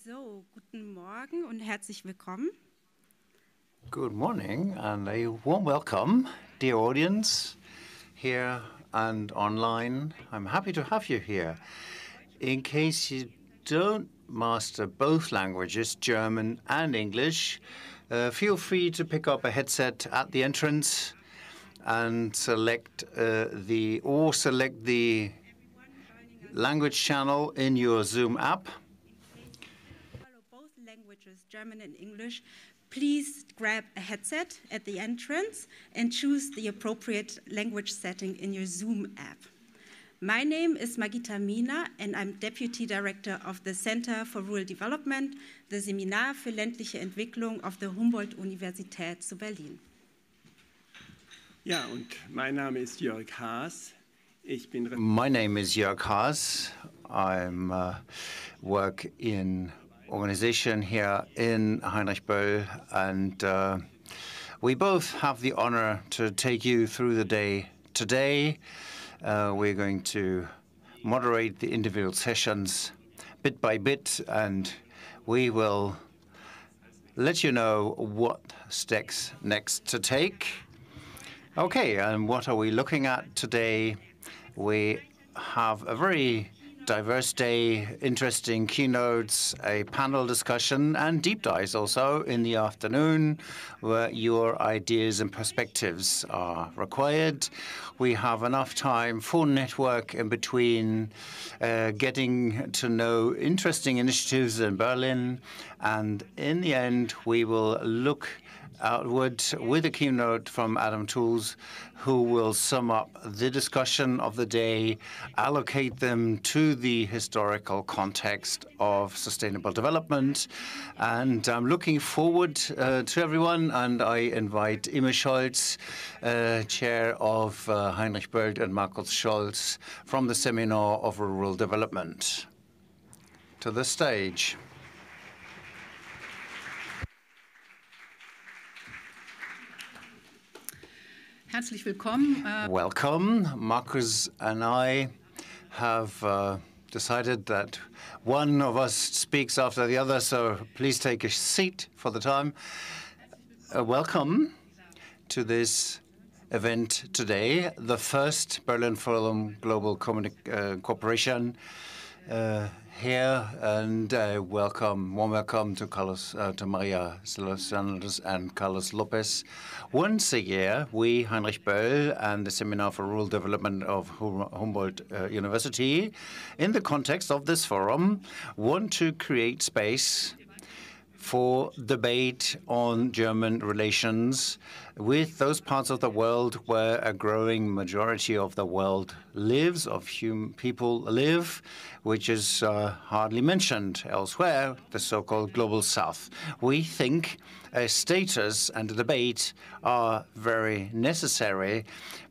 So, guten Morgen und herzlich willkommen. Good morning and a warm welcome, dear audience, here and online. I'm happy to have you here. In case you don't master both languages, German and English, feel free to pick up a headset at the entrance and select the language channel in your Zoom app. Follow both languages, German and English. Please grab a headset at the entrance and choose the appropriate language setting in your Zoom app. My name is Magita Mina and I'm Deputy Director of the Center for Rural Development, the Seminar für ländliche Entwicklung of the Humboldt-Universität zu Ja, und mein Name ist Jörg Haas. My name is Jörg Haas. I'm work in organization here in Heinrich Böll, and we both have the honor to take you through the day today. We're going to moderate the individual sessions bit by bit, and we will let you know what steps next to take. Okay, and what are we looking at today? We have a very diverse day, interesting keynotes, a panel discussion, and deep dives also in the afternoon, where your ideas and perspectives are required. We have enough time for network in between, getting to know interesting initiatives in Berlin, and in the end, we will look outward with a keynote from Adam Tools, who will sum up the discussion of the day, allocate them to the historical context of sustainable development. And I'm looking forward to everyone, and I invite Imme Scholz, chair of Heinrich Böll, and Markus Scholz from the Seminar of Rural Development, to the stage. Herzlich willkommen. Welcome. Markus and I have decided that one of us speaks after the other, so please take a seat for the time. Welcome to this event today, the first Berlin Forum Global Cooperation here, and warm welcome to María Fernanda and Carlos Lopes. Once a year, we, Heinrich Böll and the Seminar for Rural Development of Humboldt University, in the context of this forum, want to create space for debate on German relations with those parts of the world where a growing majority of the world lives, people live, which is hardly mentioned elsewhere, the so-called Global South. We think a status and a debate are very necessary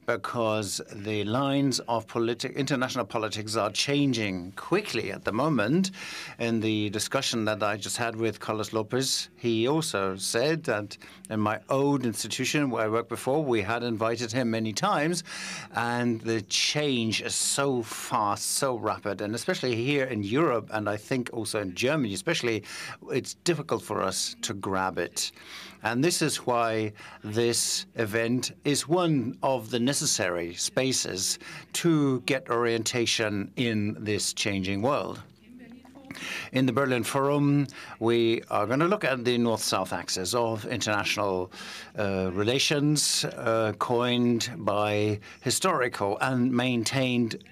because the lines of international politics are changing quickly at the moment. In the discussion that I just had with Carlos Lopes, he also said that in my old institution where I worked before, we had invited him many times, and the change is so fast, so rapid, and especially here in Europe, and I think also in Germany especially, it's difficult for us to grab it. And this is why this event is one of the necessary spaces to get orientation in this changing world. In the Berlin Forum, we are going to look at the North-South axis of international relations, coined by historical and maintained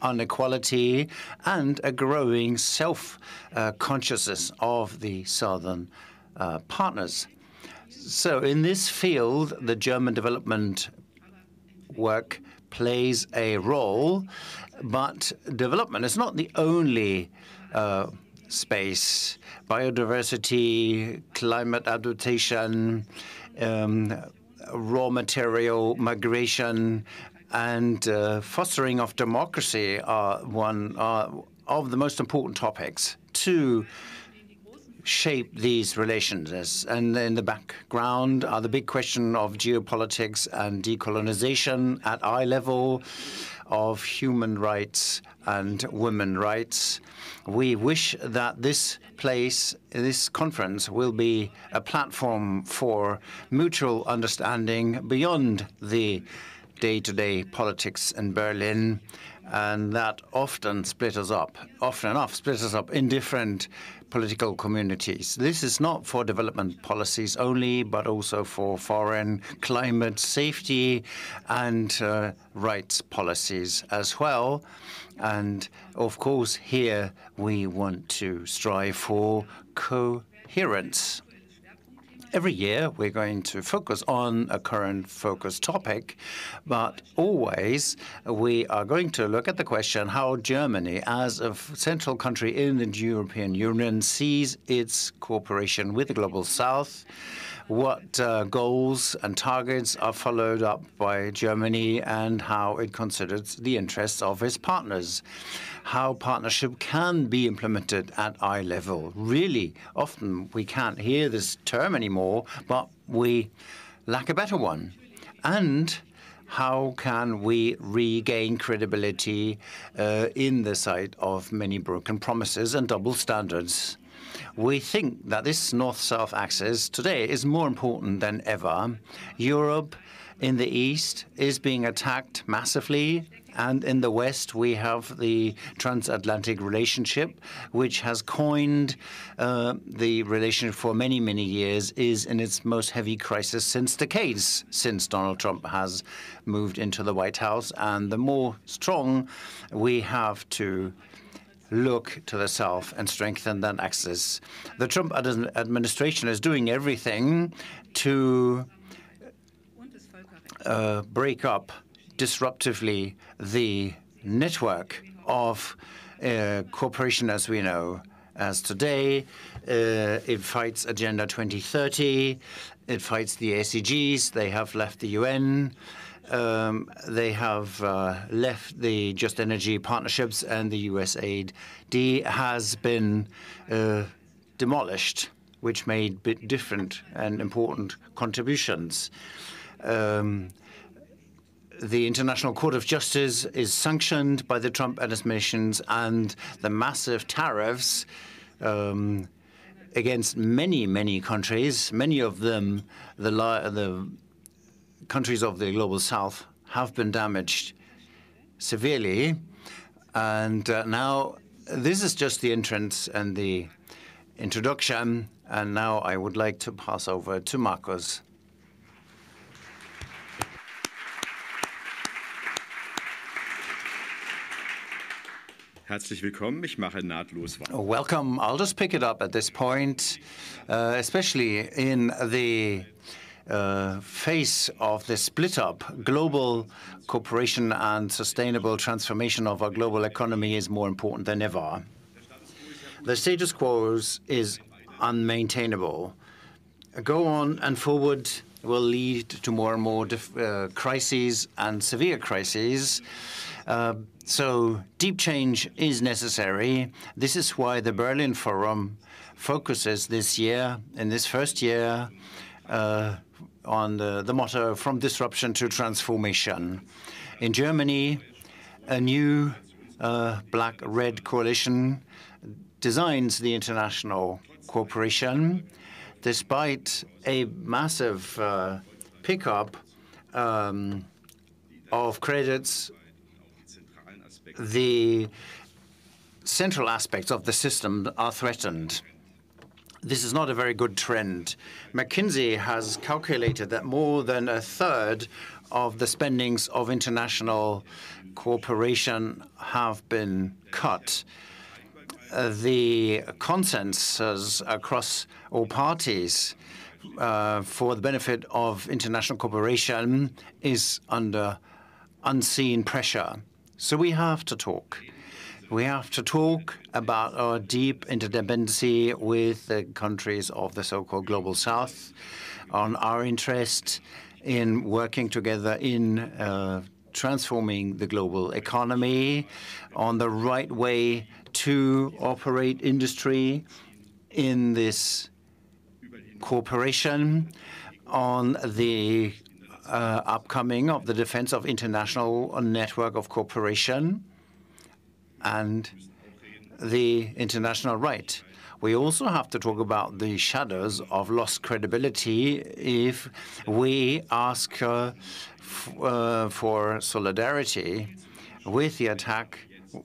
inequality and a growing self-consciousness of the southern partners. So in this field, the German development work plays a role, but development is not the only space. Biodiversity, climate adaptation, raw material migration, and fostering of democracy are one of the most important topics to shape these relations. And in the background are the big question of geopolitics and decolonization at eye level, of human rights and women's rights. We wish that this conference will be a platform for mutual understanding beyond the day-to-day politics in Berlin, and that often enough split us up in different political communities. This is not for development policies only, but also for foreign, climate, safety, and rights policies as well. And of course, here we want to strive for coherence. Every year, we're going to focus on a current focus topic, but always we are going to look at the question how Germany, as a central country in the European Union, sees its cooperation with the Global South, what goals and targets are followed up by Germany, and how it considers the interests of its partners. How partnership can be implemented at eye level. Really, often we can't hear this term anymore, but we lack a better one. And how can we regain credibility in the sight of many broken promises and double standards? We think that this north-south axis today is more important than ever. Europe in the east is being attacked massively, and in the west we have the transatlantic relationship, which has coined the relationship for many, many years, is in its most heavy crisis since decades, since Donald Trump has moved into the White House. And the more strong we have to look to the south and strengthen that axis. The Trump administration is doing everything to break up disruptively the network of cooperation as we know. As today, it fights Agenda 2030, it fights the SDGs, they have left the UN, they have left the Just Energy Partnerships, and the USAID has been demolished, which made different and important contributions. The International Court of Justice is sanctioned by the Trump administrations, and the massive tariffs against many, many countries, many of them the countries of the Global South, have been damaged severely. And now this is just the entrance and the introduction. And now I would like to pass over to Markus. Herzlich willkommen. Ich mache nahtlos weiter. Welcome. I'll just pick it up at this point, especially in the face of the split-up. Global cooperation and sustainable transformation of our global economy is more important than ever. The status quo is unmaintainable. Go on and forward will lead to more and more crises and severe crises. So deep change is necessary. This is why the Berlin Forum focuses this year, in this first year, on the motto, from disruption to transformation. In Germany, a new black-red coalition designs the international cooperation. Despite a massive pickup of credits, the central aspects of the system are threatened. This is not a very good trend. McKinsey has calculated that more than a third of the spendings of international cooperation have been cut. The consensus across all parties for the benefit of international cooperation is under unseen pressure. So we have to talk. We have to talk about our deep interdependency with the countries of the so-called Global South, on our interest in working together in transforming the global economy, on the right way to operate industry in this cooperation on the upcoming of the defense of international network of cooperation and the international right. We also have to talk about the shadows of lost credibility if we ask for solidarity with the attack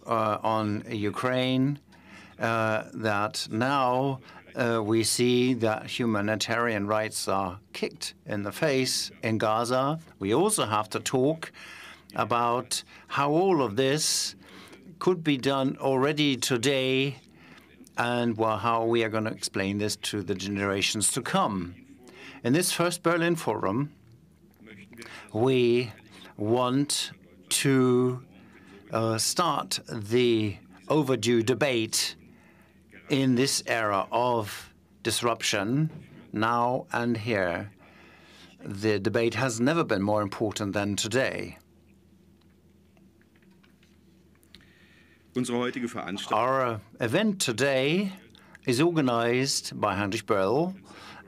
on Ukraine, that now we see that humanitarian rights are kicked in the face in Gaza. We also have to talk about how all of this could be done already today and how we are going to explain this to the generations to come. In this first Berlin Forum, we want to start the overdue debate in this era of disruption, now and here. The debate has never been more important than today. Our event today is organized by Heinrich Böll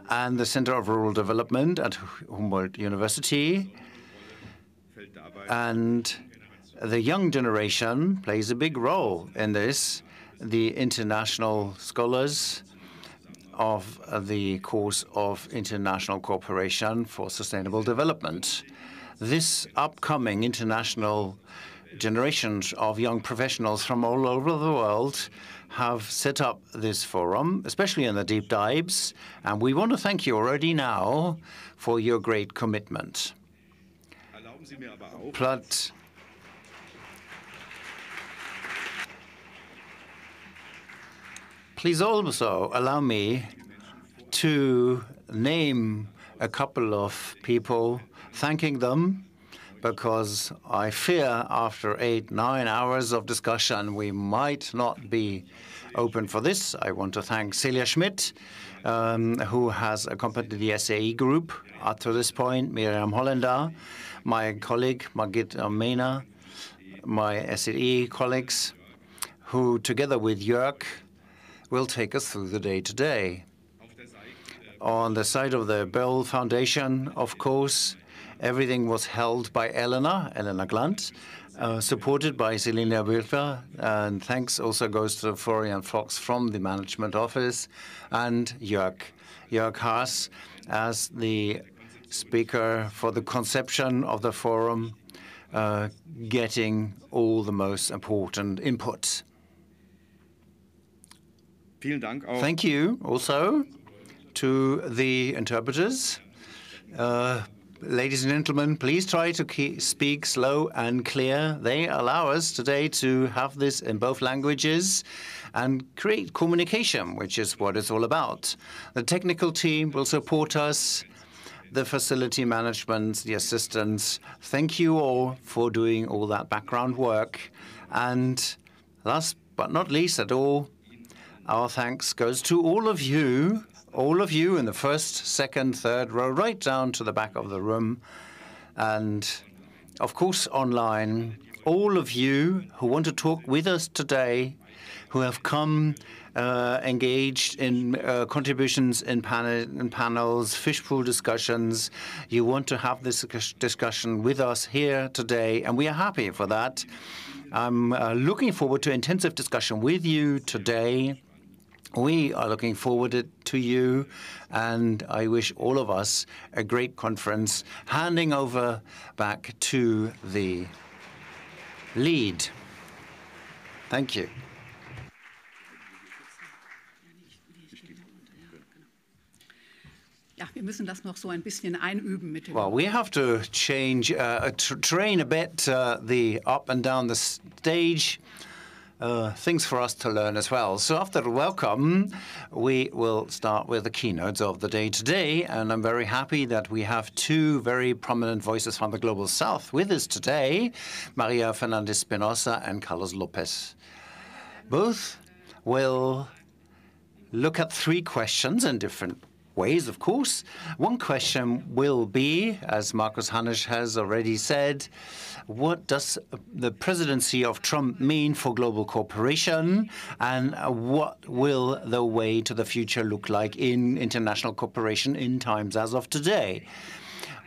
and the Center of Rural Development at Humboldt University. And the young generation plays a big role in this. The international scholars of the course of International Cooperation for Sustainable Development. This upcoming international generations of young professionals from all over the world have set up this forum, especially in the deep dives, and we want to thank you already now for your great commitment. But please also allow me to name a couple of people, thanking them, because I fear after 8-9 hours of discussion we might not be open for this. I want to thank Celia Schmidt, who has accompanied the SAE group up to this point, Miriam Hollander, my colleague Margit Mena, my SAE colleagues, who together with Jörg will take us through the day today. On the side of the Böll Foundation, of course, everything was held by Elena Glant, supported by Selina Wilfer, and thanks also goes to Florian Fox from the management office, and Jörg Haas as the speaker for the conception of the forum, getting all the most important input. Thank you also to the interpreters. Ladies and gentlemen, please try to speak slow and clear. They allow us today to have this in both languages and create communication, which is what it's all about. The technical team will support us, the facility management, the assistants. Thank you all for doing all that background work. And last but not least at all, our thanks goes to all of you in the first, second, third row, right down to the back of the room. And, of course, online, all of you who want to talk with us today, who have come engaged in contributions in panels, fishbowl discussions. You want to have this discussion with us here today, and we are happy for that. I'm looking forward to intensive discussion with you today. We are looking forward to you, and I wish all of us a great conference. Handing over back to the lead. Thank you. Ja, wir müssen das noch so ein bisschen einüben mit dem. Well, we have to change, train a bit the up and down the stage. Things for us to learn as well. So after the welcome, we will start with the keynotes of the day today. And I'm very happy that we have two very prominent voices from the Global South with us today, María Fernanda Espinosa and Carlos Lopes. Both will look at three questions in different ways, of course. One question will be, as Markus Hanisch has already said, what does the presidency of Trump mean for global cooperation, and what will the way to the future look like in international cooperation in times as of today?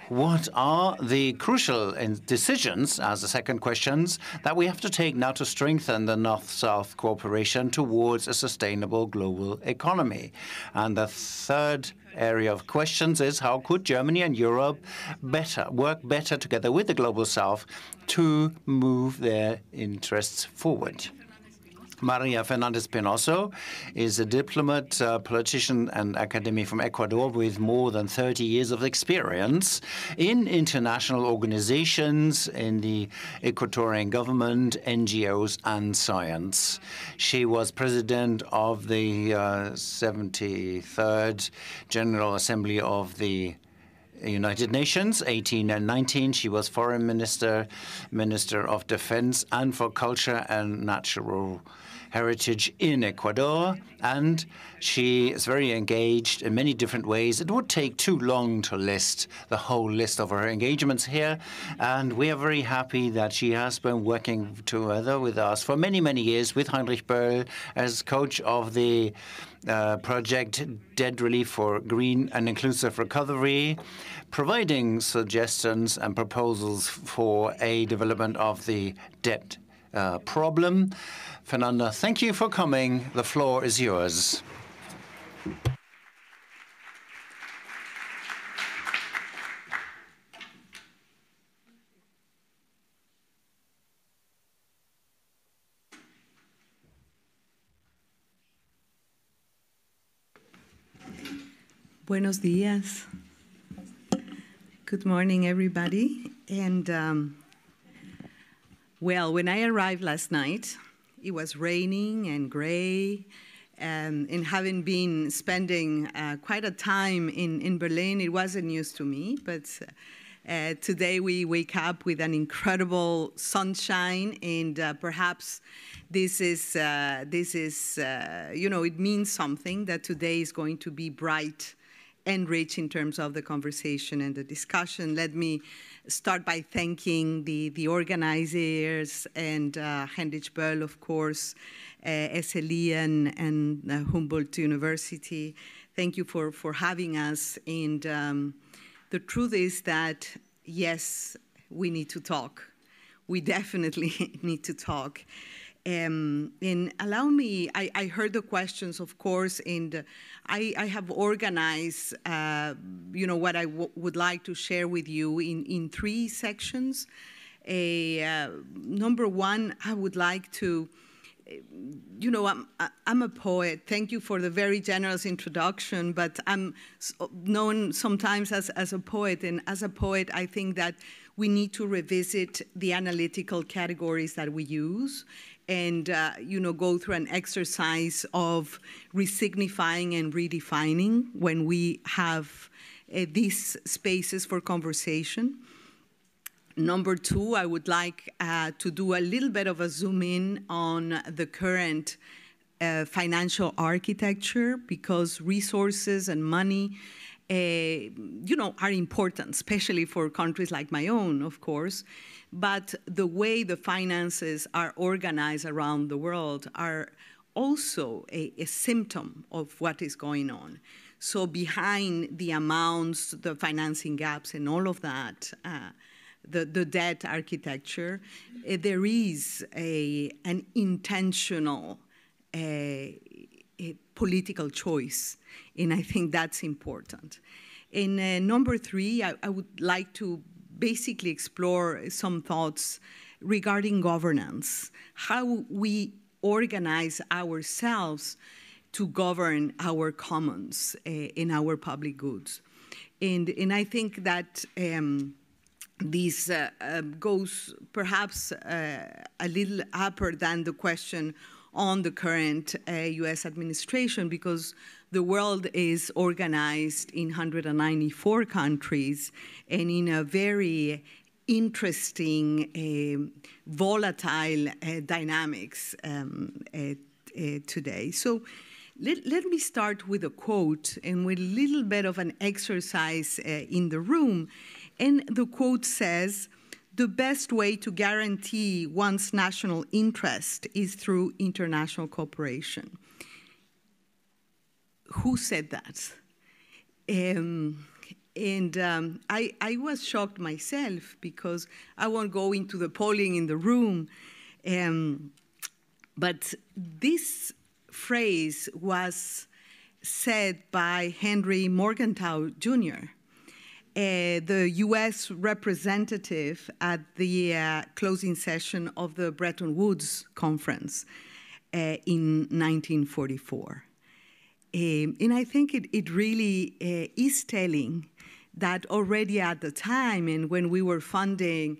What are the crucial decisions, as the second questions, that we have to take now to strengthen the North-South cooperation towards a sustainable global economy? And the third area of questions is how could Germany and Europe work better together with the Global South to move their interests forward? María Fernanda Espinosa is a diplomat, politician, and academic from Ecuador with more than 30 years of experience in international organizations, in the Ecuadorian government, NGOs, and science. She was president of the 73rd General Assembly of the United Nations, 18 and 19. She was foreign minister, minister of defense, and for culture and natural heritage in Ecuador, and she is very engaged in many different ways. It would take too long to list the whole list of her engagements here, and we are very happy that she has been working together with us for many, many years with Heinrich Böll as coach of the project Debt Relief for Green and Inclusive Recovery, providing suggestions and proposals for a development of the debt problem. Fernanda, thank you for coming. The floor is yours. Buenos días. Good morning, everybody. And well, when I arrived last night, it was raining and gray, and having been spending quite a time in Berlin, it wasn't news to me, but today we wake up with an incredible sunshine, and perhaps this is you know, it means something that today is going to be bright and rich in terms of the conversation and the discussion. Let me start by thanking the organizers and Heinrich Böll, of course, SLE and Humboldt University. Thank you for having us. And the truth is that, yes, we need to talk. We definitely need to talk. And allow me, I heard the questions, of course, and I have organized, you know, what I would like to share with you in three sections. Number one, I would like to, you know, I'm a poet. Thank you for the very generous introduction, but I'm known sometimes as a poet, and as a poet, I think that we need to revisit the analytical categories that we use, and you know, go through an exercise of resignifying and redefining when we have these spaces for conversation. Number two, I would like to do a little bit of a zoom in on the current financial architecture, because resources and money you know, are important, especially for countries like my own, of course. But the way the finances are organized around the world are also a symptom of what is going on. So behind the amounts, the financing gaps, and all of that, the debt architecture, there is an intentional political choice, and I think that's important. And number three, I would like to basically explore some thoughts regarding governance, how we organize ourselves to govern our commons in our public goods. And I think that this goes perhaps a little upper than the question on the current US administration, because the world is organized in 194 countries and in a very interesting, volatile dynamics today. So let me start with a quote and with a little bit of an exercise in the room. And the quote says, "The best way to guarantee one's national interest is through international cooperation." Who said that? I was shocked myself because I won't go into the polling in the room, but this phrase was said by Henry Morgenthau Jr., the US representative at the closing session of the Bretton Woods Conference in 1944. And I think it really is telling that already at the time, and when we were funding,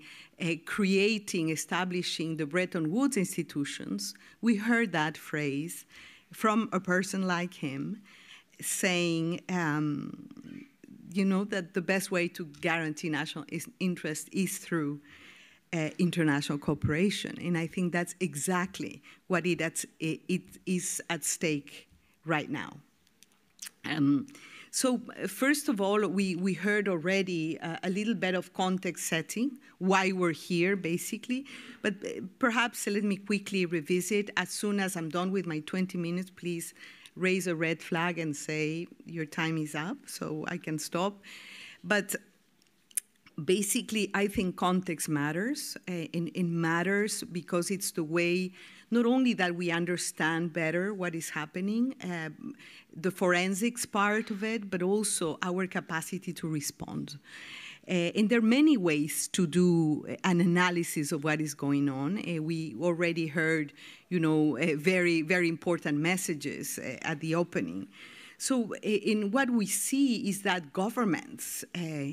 creating, establishing the Bretton Woods institutions, we heard that phrase from a person like him saying, that the best way to guarantee national interest is through international cooperation. And I think that's exactly what it is at stake right now. So first of all, we heard already a little bit of context setting, why we're here, basically. But perhaps let me quickly revisit. As soon as I'm done with my 20 minutes, please raise a red flag and say your time is up so I can stop. But basically, I think context matters. It matters because it's the way not only that we understand better what is happening, the forensics part of it, but also our capacity to respond. And there are many ways to do an analysis of what is going on. We already heard, very, very important messages at the opening. So in what we see is that governments,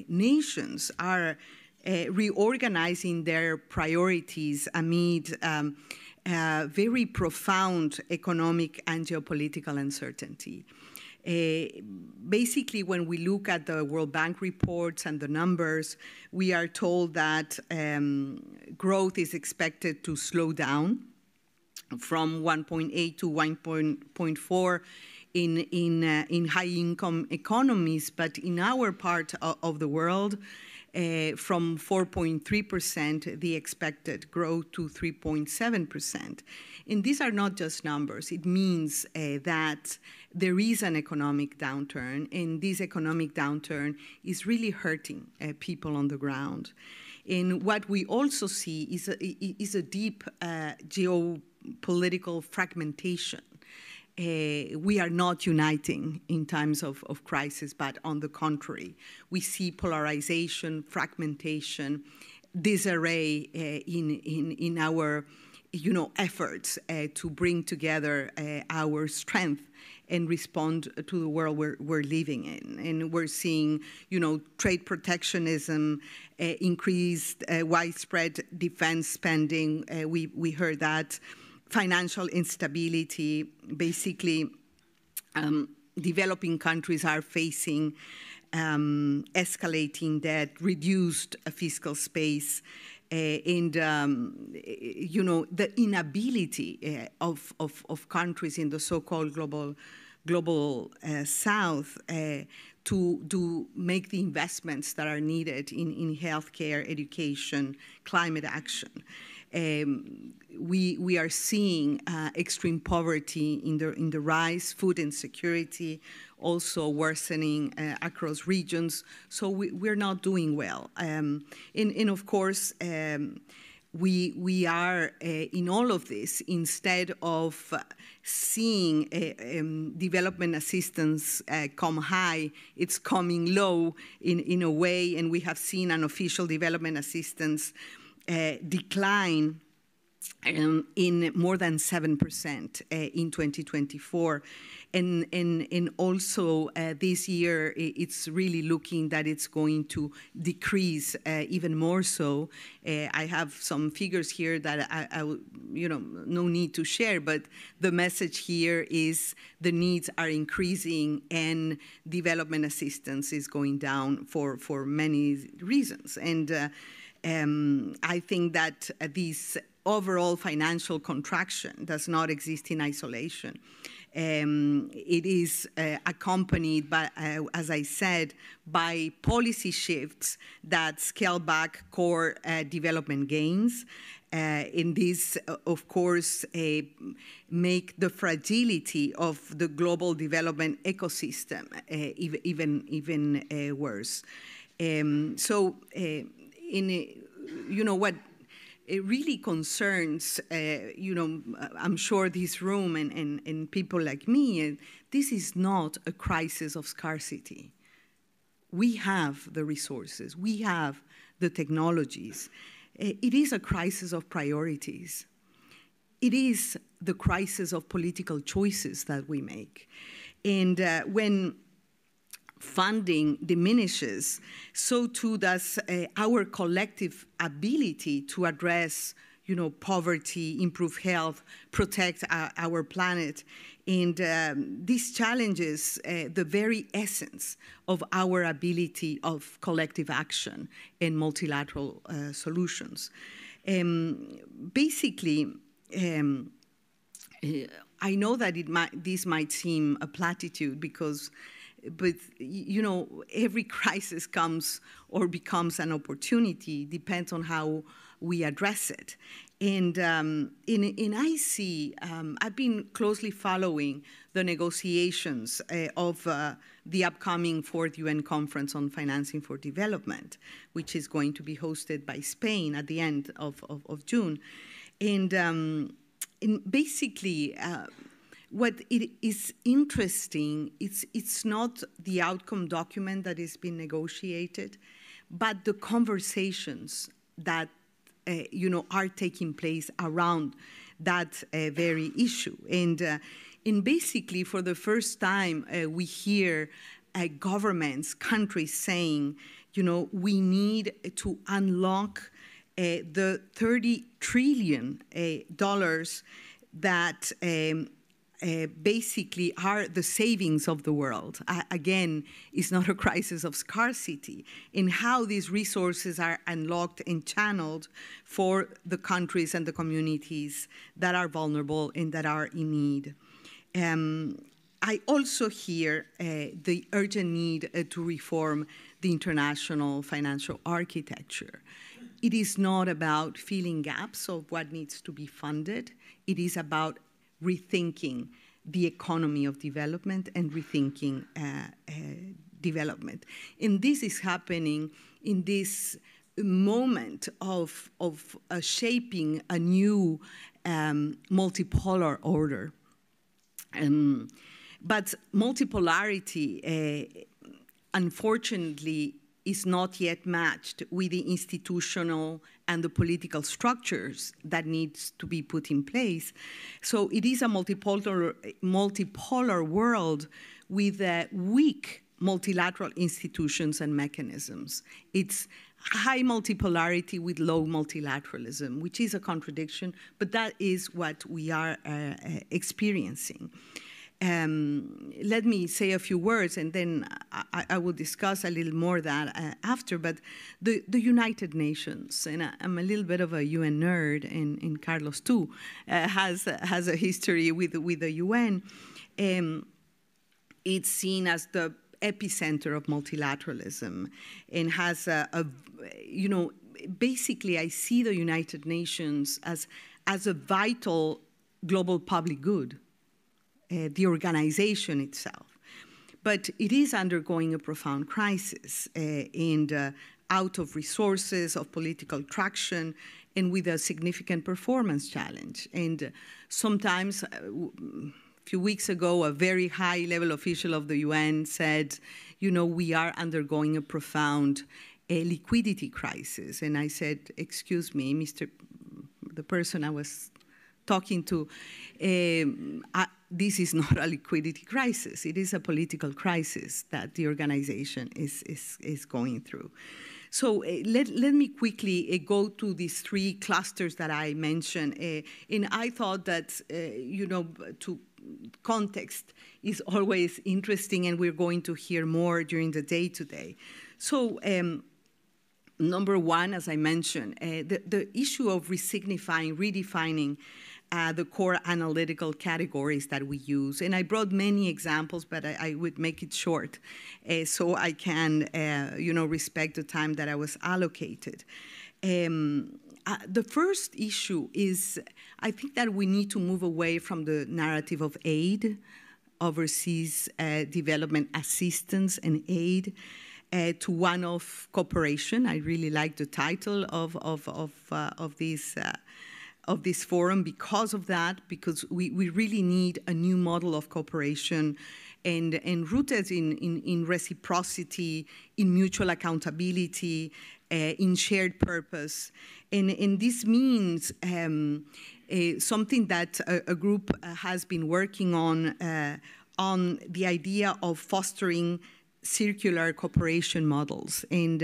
nations are reorganizing their priorities amid very profound economic and geopolitical uncertainty. Basically, when we look at the World Bank reports and the numbers, we are told that growth is expected to slow down from 1.8 to 1.4 in high-income economies, but in our part of the world, from 4.3%, the expected growth to 3.7%. And these are not just numbers. It means that there is an economic downturn, and this economic downturn is really hurting people on the ground. And what we also see is a deep geopolitical fragmentation. We are not uniting in times of crisis, but on the contrary, we see polarization, fragmentation, disarray in our efforts to bring together our strength and respond to the world we're living in. And we're seeing, trade protectionism, increased widespread defense spending. We heard that. Financial instability, basically developing countries are facing escalating debt, reduced fiscal space, and the inability of countries in the so-called global South to make the investments that are needed in healthcare, education, climate action. We are seeing extreme poverty in the rise, food insecurity also worsening across regions. So we're not doing well. And of course, we are in all of this, instead of seeing development assistance come high, it's coming low in a way, and we have seen an official development assistance decline in more than 7% in 2024. And also this year, it's really looking that it's going to decrease even more so. I have some figures here that I no need to share, but the message here is the needs are increasing and development assistance is going down for many reasons. And I think that this overall financial contraction does not exist in isolation. It is accompanied by, as I said, by policy shifts that scale back core development gains. In this, of course, make the fragility of the global development ecosystem even worse. What it really concerns, I'm sure this room and people like me, this is not a crisis of scarcity. We have the resources, we have the technologies. It is a crisis of priorities. It is the crisis of political choices that we make. And when funding diminishes, so too does our collective ability to address, poverty, improve health, protect our planet. And this challenges the very essence of our ability of collective action and multilateral solutions. Basically, I know that this might seem a platitude but every crisis comes or becomes an opportunity, depends on how we address it. And I see, I've been closely following the negotiations of the upcoming 4th UN Conference on Financing for Development, which is going to be hosted by Spain at the end of June. And basically, what it is interesting, it's not the outcome document that is being negotiated, but the conversations that are taking place around that very issue. And basically, for the first time, we hear governments, countries saying, we need to unlock the $30 trillion that basically are the savings of the world. Again, it's not a crisis of scarcity in how these resources are unlocked and channeled for the countries and the communities that are vulnerable and that are in need. I also hear the urgent need to reform the international financial architecture. It is not about filling gaps of what needs to be funded. It is about rethinking the economy of development and rethinking development. And this is happening in this moment of shaping a new multipolar order. But multipolarity, unfortunately, is not yet matched with the institutional and the political structures that needs to be put in place. So it is a multipolar world with weak multilateral institutions and mechanisms. It's high multipolarity with low multilateralism, which is a contradiction, but that is what we are experiencing. Let me say a few words, and then I will discuss a little more that after. But the United Nations, and I'm a little bit of a UN nerd, and Carlos too, has a history with the UN. It's seen as the epicenter of multilateralism, and has basically I see the United Nations as a vital global public good. The organization itself. But it is undergoing a profound crisis and out of resources, of political traction, and with a significant performance challenge. And sometimes, a few weeks ago, a very high-level official of the UN said, we are undergoing a profound liquidity crisis. And I said, excuse me, the person I was talking to, this is not a liquidity crisis. It is a political crisis that the organization is going through. So let me quickly go to these three clusters that I mentioned. And I thought that, to context is always interesting, and we're going to hear more during the day today. So number one, as I mentioned, the issue of resignifying, redefining the core analytical categories that we use. And I brought many examples, but I would make it short so I can, respect the time that I was allocated. The first issue is, I think that we need to move away from the narrative of aid, overseas development assistance and aid, to one of cooperation. I really like the title of this forum because of that, because we really need a new model of cooperation and rooted in reciprocity, in mutual accountability, in shared purpose. And this means something that a group has been working on the idea of fostering circular cooperation models. And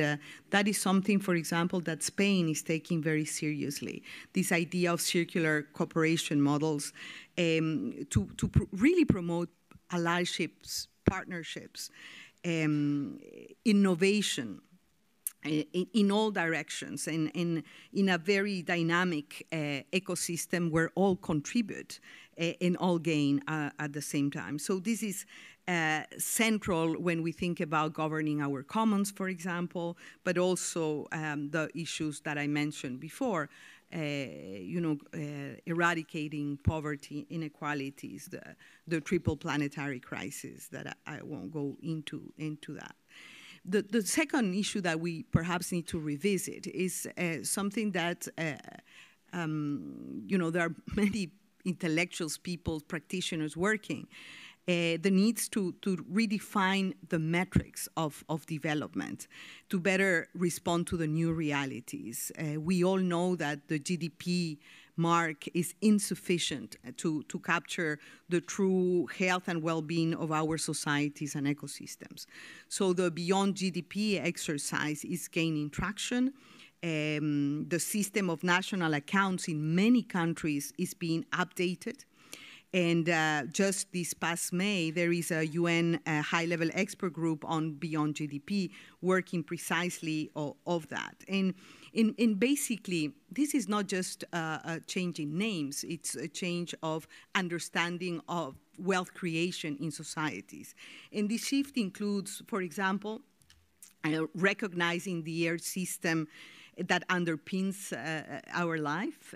that is something, for example, that Spain is taking very seriously, this idea of circular cooperation models to really promote allyships, partnerships, innovation, in all directions, and in a very dynamic ecosystem where all contribute and all gain at the same time. So this is central when we think about governing our commons, for example, but also the issues that I mentioned before, eradicating poverty, inequalities, the triple planetary crisis that I won't go into that. The second issue that we perhaps need to revisit is something that, there are many intellectuals, people, practitioners working, the needs to redefine the metrics of development to better respond to the new realities. We all know that the GDP mark is insufficient to capture the true health and well-being of our societies and ecosystems. So the beyond GDP exercise is gaining traction. The system of national accounts in many countries is being updated. And just this past May, there is a UN high-level expert group on beyond GDP working precisely of that. And basically, this is not just a change in names, it's a change of understanding of wealth creation in societies. And this shift includes, for example, recognizing the air system that underpins our life,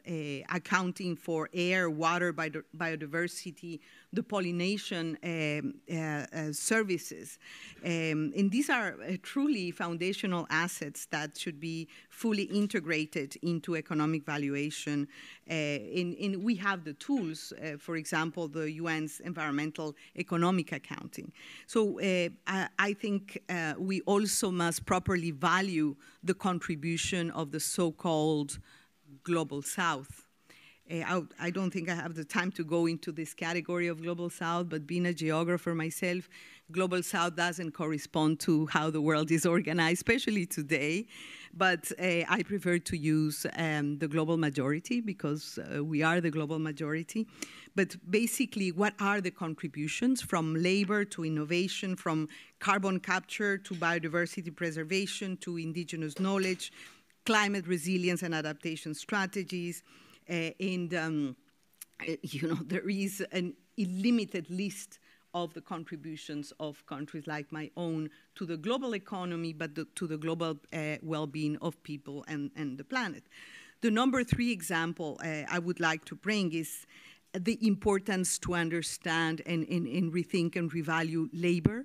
accounting for air, water, biodiversity, the pollination services. And these are truly foundational assets that should be fully integrated into economic valuation. And we have the tools, for example, the UN's environmental economic accounting. So I think we also must properly value the contribution of the so-called Global South. I don't think I have the time to go into this category of Global South, but being a geographer myself, Global South doesn't correspond to how the world is organized, especially today. But I prefer to use the global majority because we are the global majority. But basically, what are the contributions from labor to innovation, from carbon capture to biodiversity preservation to indigenous knowledge, climate resilience and adaptation strategies, there is an illimited list of the contributions of countries like my own to the global economy, but to the global well-being of people and the planet. The number 3 example I would like to bring is the importance to understand and rethink and revalue labor.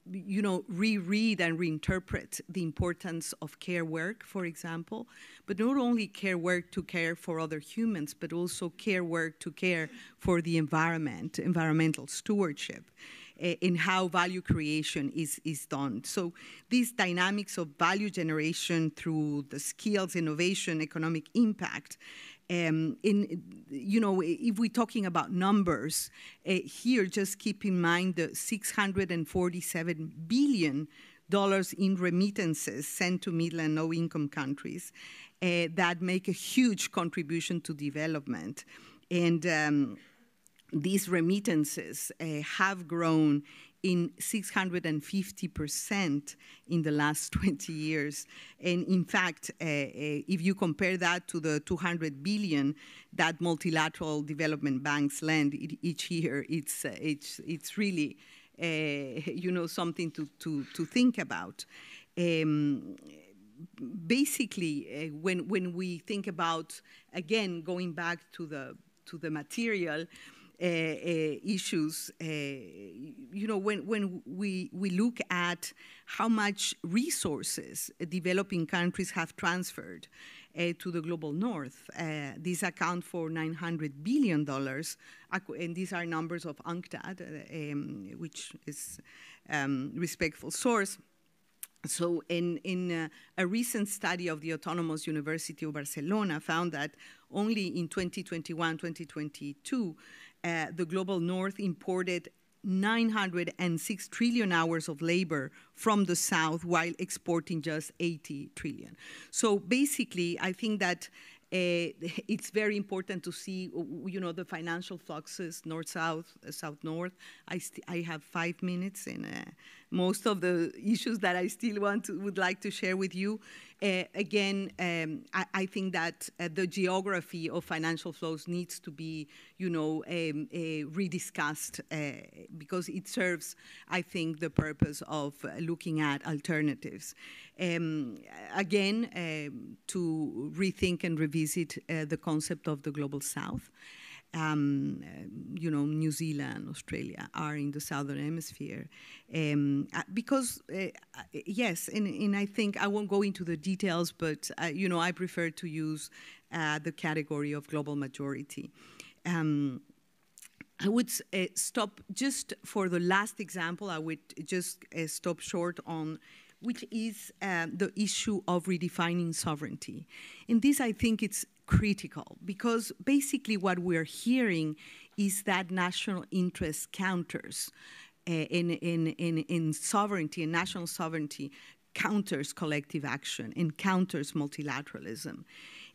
Reread and reinterpret the importance of care work, for example, but not only care work to care for other humans, but also care work to care for the environment, environmental stewardship, in how value creation is done. So these dynamics of value generation through the skills, innovation, economic impact, if we're talking about numbers, here just keep in mind the $647 billion in remittances sent to middle and low-income countries that make a huge contribution to development. And these remittances have grown in 650% in the last 20 years. And in fact, if you compare that to the 200 billion that multilateral development banks lend each year, it's really something to think about. Basically, when we think about, again, going back to the material issues, when we look at how much resources developing countries have transferred to the global north, these account for $900 billion, and these are numbers of UNCTAD, which is respectful source. So in a recent study of the Autonomous University of Barcelona found that only in 2021, 2022, the global north imported 906 trillion hours of labor from the south while exporting just 80 trillion. So basically, I think that it's very important to see, the financial fluxes, north-south, south-north. I have 5 minutes, and most of the issues that I still would like to share with you. Again, I think that the geography of financial flows needs to be, rediscussed because it serves, I think, the purpose of looking at alternatives. Again, to rethink and revisit the concept of the global south. New Zealand, Australia are in the southern hemisphere. Because, yes, and I think I won't go into the details, but, I prefer to use the category of global majority. I would stop just for the last example, I would just stop short on which is the issue of redefining sovereignty. And this, I think, it's critical because basically what we're hearing is that national interest counters in sovereignty and national sovereignty counters collective action and counters multilateralism.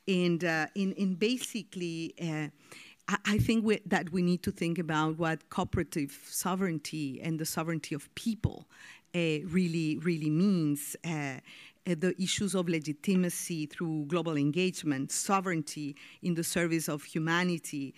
And basically, I think that we need to think about what cooperative sovereignty and the sovereignty of people really means. The issues of legitimacy through global engagement, sovereignty in the service of humanity,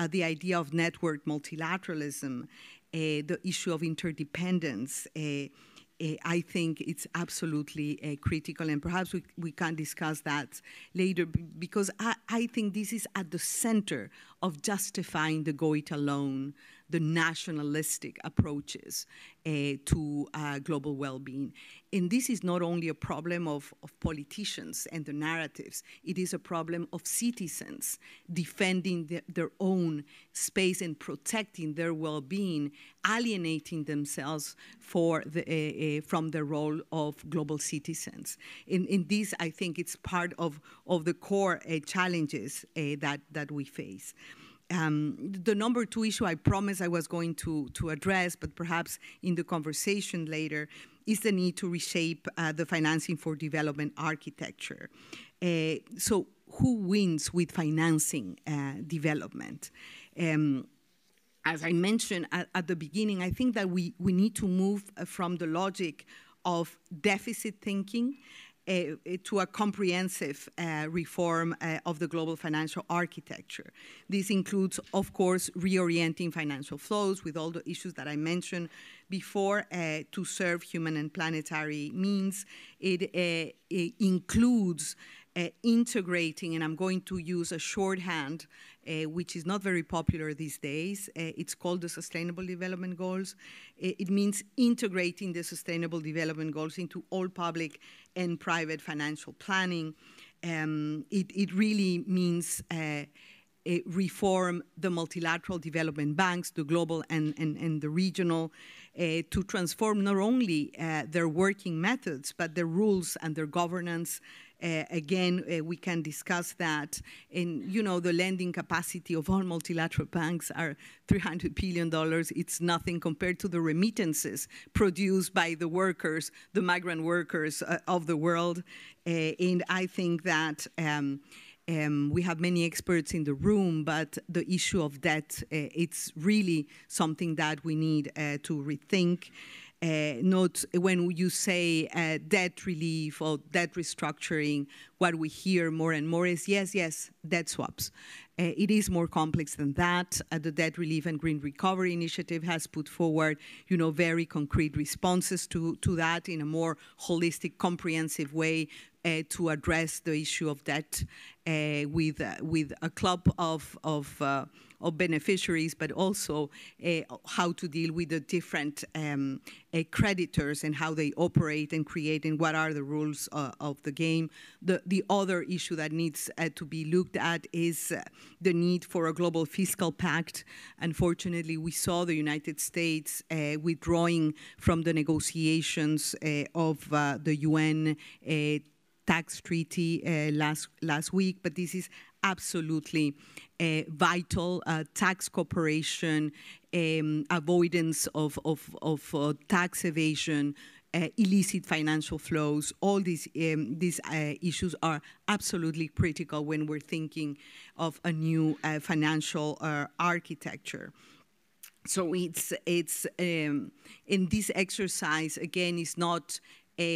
the idea of network multilateralism, the issue of interdependence. I think it's absolutely critical, and perhaps we can discuss that later because I think this is at the center of justifying the go it alone, the nationalistic approaches to global well-being. And this is not only a problem of politicians and the narratives, it is a problem of citizens defending their own space and protecting their well-being, alienating themselves from the role of global citizens. In this, I think it's part of the core challenges that we face. The number two issue I promised I was going to address, but perhaps in the conversation later, is the need to reshape the financing for development architecture. So who wins with financing development? As I mentioned at the beginning, I think that we need to move from the logic of deficit thinking to a comprehensive reform of the global financial architecture. This includes, of course, reorienting financial flows with all the issues that I mentioned before to serve human and planetary means. It includes integrating, and I'm going to use a shorthand, which is not very popular these days. It's called the Sustainable Development Goals. It means integrating the Sustainable Development Goals into all public and private financial planning. It really means reform the multilateral development banks, the global and the regional, to transform not only their working methods, but their rules and their governance. Again, we can discuss that. And, the lending capacity of all multilateral banks are $300 billion. It's nothing compared to the remittances produced by the workers, the migrant workers of the world. And I think that We have many experts in the room, but the issue of debt, it's really something that we need to rethink. Not when you say debt relief or debt restructuring, what we hear more and more is yes, debt swaps. It is more complex than that. The Debt Relief and Green Recovery Initiative has put forward, very concrete responses to that in a more holistic, comprehensive way to address the issue of debt with a club of beneficiaries, but also how to deal with the different creditors and how they operate and create and what are the rules of the game. The other issue that needs to be looked at is the need for a global fiscal pact. Unfortunately, we saw the United States withdrawing from the negotiations of the UN tax treaty last week, but this is absolutely vital. Tax cooperation, avoidance of tax evasion, illicit financial flows, all these issues are absolutely critical when we're thinking of a new financial architecture. So it's in this exercise, again, is not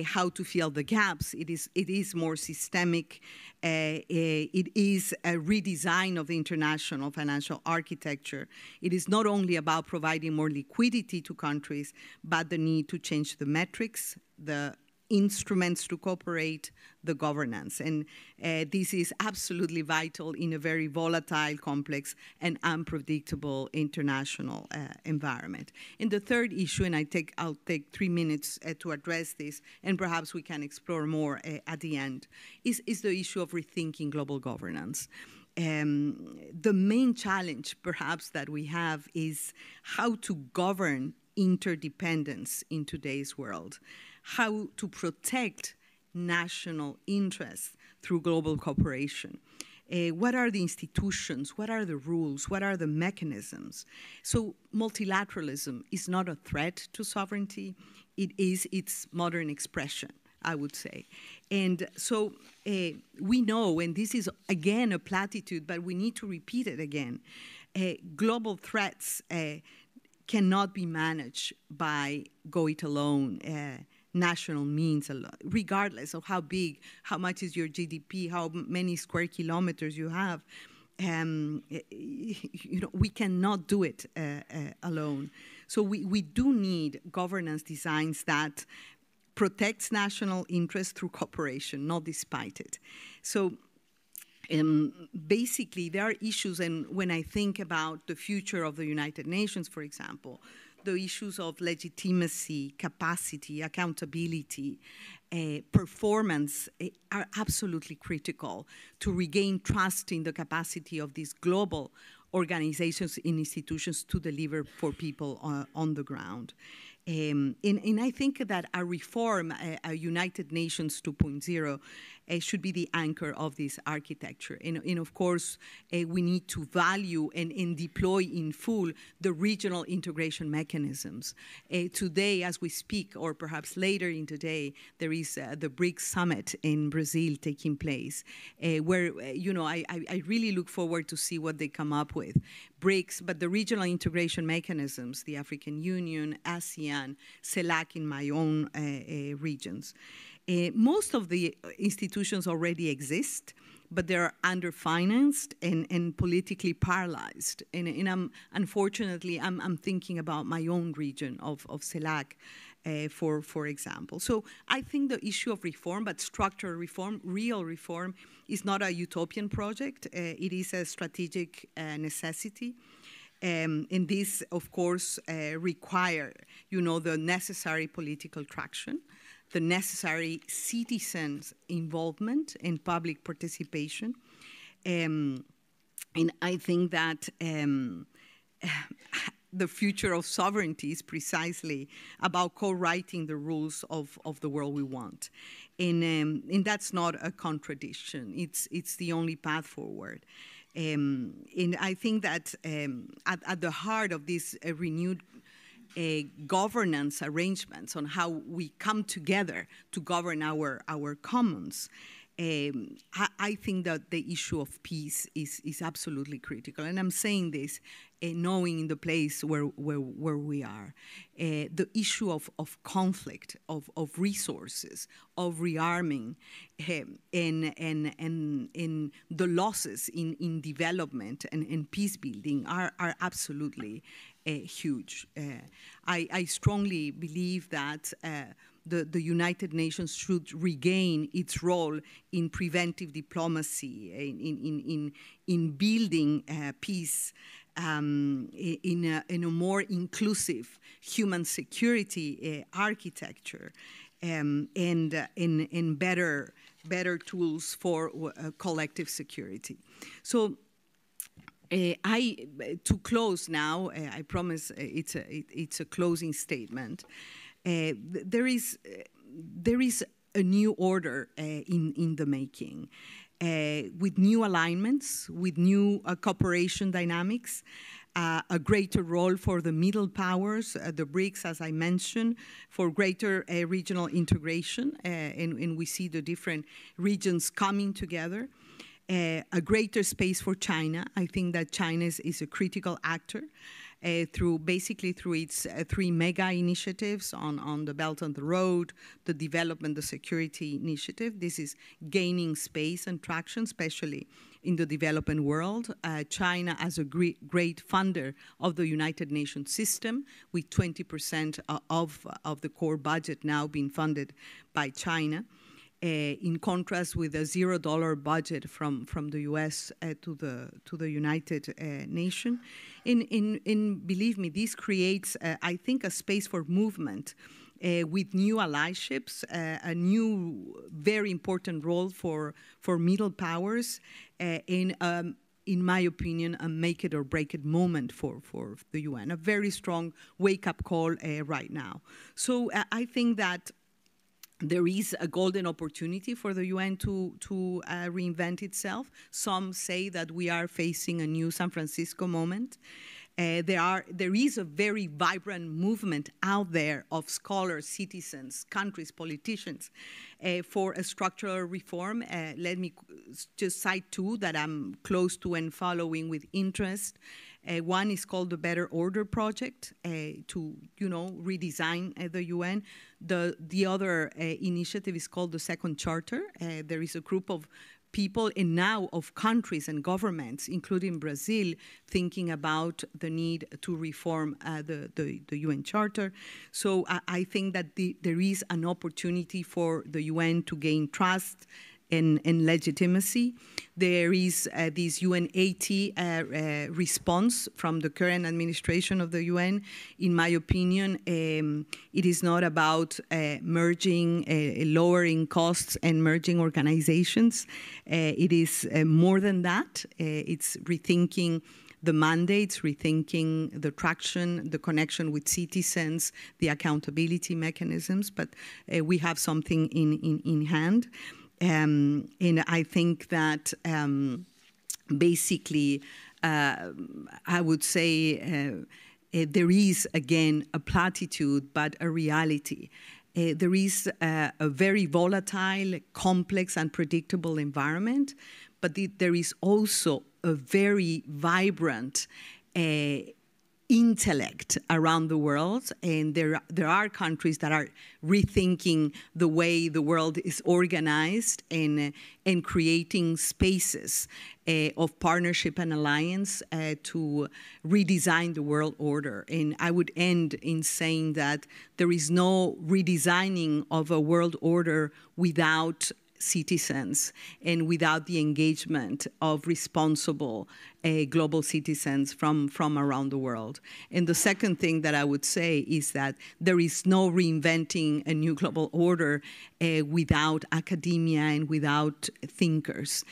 how to fill the gaps. It is more systemic. It is a redesign of the international financial architecture. It is not only about providing more liquidity to countries, but the need to change the metrics, the instruments to cooperate, the governance. And this is absolutely vital in a very volatile, complex, and unpredictable international environment. And the third issue, and I'll take 3 minutes to address this, and perhaps we can explore more at the end, is the issue of rethinking global governance. The main challenge, perhaps, that we have is how to govern interdependence in today's world, how to protect national interests through global cooperation. What are the institutions? What are the rules? What are the mechanisms? So multilateralism is not a threat to sovereignty. It is its modern expression, I would say. And so we know, and this is again a platitude, but we need to repeat it again, global threats cannot be managed by go it alone, national means alone, regardless of how big, how much is your GDP, how many square kilometers you have. We cannot do it alone. So we do need governance designs that protects national interests through cooperation, not despite it. So basically, there are issues, and when I think about the future of the United Nations, for example, the issues of legitimacy, capacity, accountability, performance are absolutely critical to regain trust in the capacity of these global organizations and institutions to deliver for people on the ground. And I think that a reform, a United Nations 2.0, should be the anchor of this architecture. And of course, we need to value and deploy in full the regional integration mechanisms. Today, as we speak, or perhaps later in the day, there is the BRICS summit in Brazil taking place, where I really look forward to see what they come up with. BRICS, but the regional integration mechanisms, the African Union, ASEAN, CELAC in my own regions. Most of the institutions already exist, but they're underfinanced and politically paralyzed. And unfortunately, I'm thinking about my own region of CELAC, for example. So I think the issue of reform, but structural reform, real reform, is not a utopian project. It is a strategic necessity. And this, of course, require, the necessary political traction, the necessary citizens' involvement and public participation. And I think that the future of sovereignty is precisely about co-writing the rules of the world we want. And that's not a contradiction. It's the only path forward. And I think that at the heart of this renewed governance arrangements on how we come together to govern our commons I think that the issue of peace is absolutely critical, and I'm saying this knowing the place where we are. The issue of conflict, of resources, of rearming, and the losses in development and peace building are absolutely huge. I strongly believe that the United Nations should regain its role in preventive diplomacy, in building peace, in a more inclusive human security architecture, and better tools for collective security. So. To close now, I promise it's a closing statement. There is a new order in the making, with new alignments, with new cooperation dynamics, a greater role for the middle powers, the BRICS, as I mentioned, for greater regional integration, and we see the different regions coming together. A greater space for China. I think that China is a critical actor through its three mega initiatives on the Belt and the Road, the development, the security initiative. This is gaining space and traction, especially in the developing world. China as a great funder of the United Nations system, with 20% of the core budget now being funded by China. In contrast with a $0 budget from the U.S. to the United Nations. And believe me, this creates, I think, a space for movement with new allyships, a new very important role for middle powers, in my opinion, a make it or break it moment for the UN, a very strong wake-up call right now. So I think that there is a golden opportunity for the UN to reinvent itself. Some say that we are facing a new San Francisco moment. There is a very vibrant movement out there of scholars, citizens, countries, politicians for a structural reform. Let me just cite two that I'm close to and following with interest. One is called the Better Order Project to, redesign the UN. The other initiative is called the Second Charter. There is a group of people and now of countries and governments, including Brazil, thinking about the need to reform the UN Charter. So I think that there is an opportunity for the UN to gain trust and legitimacy. There is this UN-80 response from the current administration of the UN. In my opinion, it is not about merging, lowering costs and merging organizations. It is more than that. It's rethinking the mandates, rethinking the traction, the connection with citizens, the accountability mechanisms, but we have something in hand. And I think that basically, I would say there is, again, a platitude, but a reality. There is a very volatile, complex, unpredictable environment, but there is also a very vibrant intellect around the world, and there are countries that are rethinking the way the world is organized and creating spaces of partnership and alliance to redesign the world order. And I would end in saying that there is no redesigning of a world order without citizens and without the engagement of responsible global citizens from around the world. And the second thing that I would say is that there is no reinventing a new global order without academia and without thinkers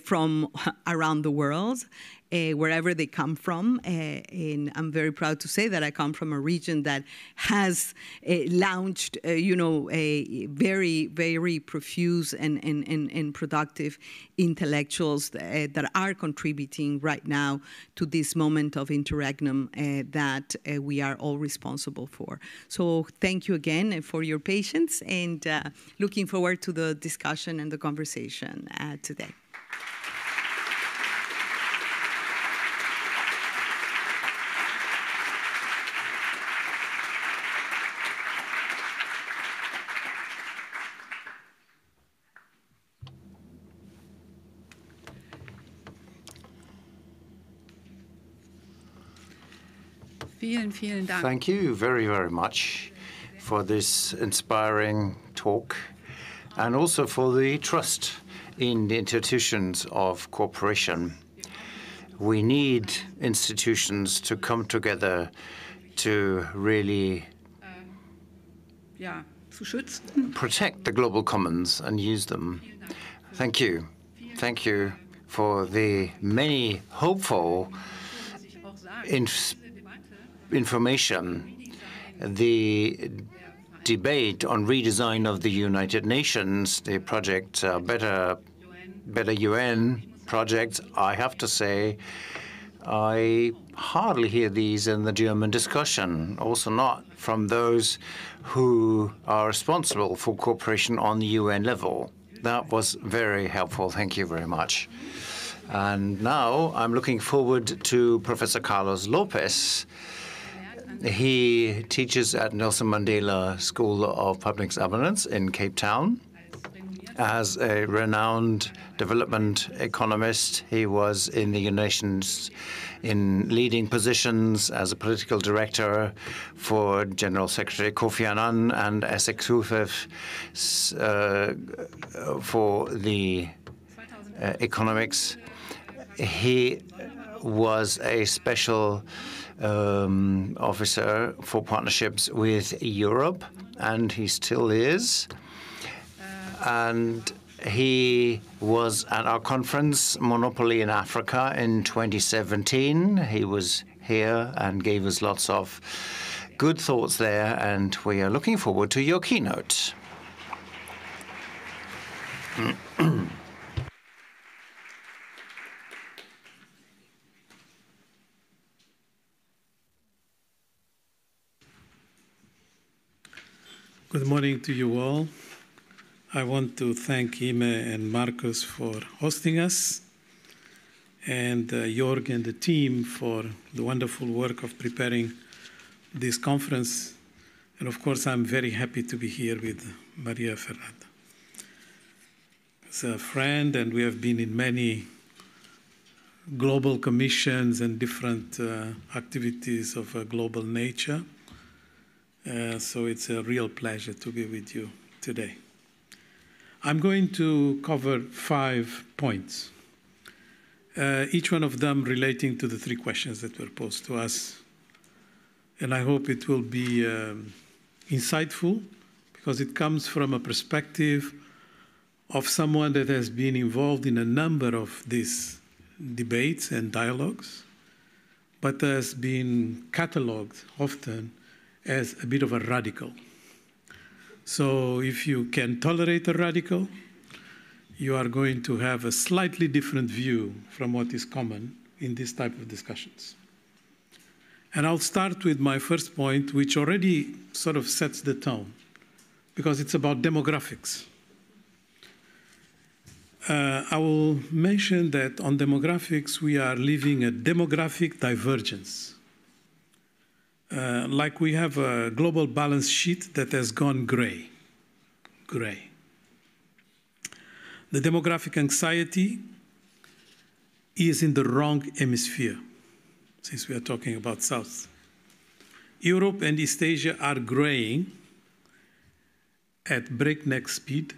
from around the world. wherever they come from. And I'm very proud to say that I come from a region that has launched, a very, very profuse and productive intellectuals that are contributing right now to this moment of interregnum that we are all responsible for. So thank you again for your patience, and looking forward to the discussion and the conversation today. Vielen, vielen Dank. Thank you very, very much for this inspiring talk, and also for the trust in the institutions of cooperation. We need institutions to come together to really Zu schützen. protect the global commons and use them. Thank you. Thank you for the many hopeful information. The debate on redesign of the United Nations, the project Better UN project, I have to say, I hardly hear these in the German discussion, also not from those who are responsible for cooperation on the UN level. That was very helpful. Thank you very much. And now I'm looking forward to Professor Carlos Lopes. He teaches at Nelson Mandela School of Public Governance in Cape Town. As a renowned development economist, he was in the United Nations in leading positions as a political director for General Secretary Kofi Annan and as executive for the economics. He was a special officer for partnerships with Europe, and he still is. And he was at our conference, Monopoly in Africa, in 2017. He was here and gave us lots of good thoughts there, and we are looking forward to your keynote. Good morning to you all. I want to thank Imme and Markus for hosting us, and Jörg and the team for the wonderful work of preparing this conference. And of course, I'm very happy to be here with María Fernanda. As a friend, and we have been in many global commissions and different activities of a global nature. So it's a real pleasure to be with you today. I'm going to cover 5 points, each one of them relating to the 3 questions that were posed to us. And I hope it will be insightful, because it comes from a perspective of someone that has been involved in a number of these debates and dialogues, but has been catalogued often as a bit of a radical. So if you can tolerate a radical, you are going to have a slightly different view from what is common in this type of discussions. And I'll start with my first point, which already sort of sets the tone, because it's about demographics. I will mention that on demographics, we are living a demographic divergence. Like we have a global balance sheet that has gone gray. The demographic anxiety is in the wrong hemisphere, since we are talking about South. Europe and East Asia are graying at breakneck speed.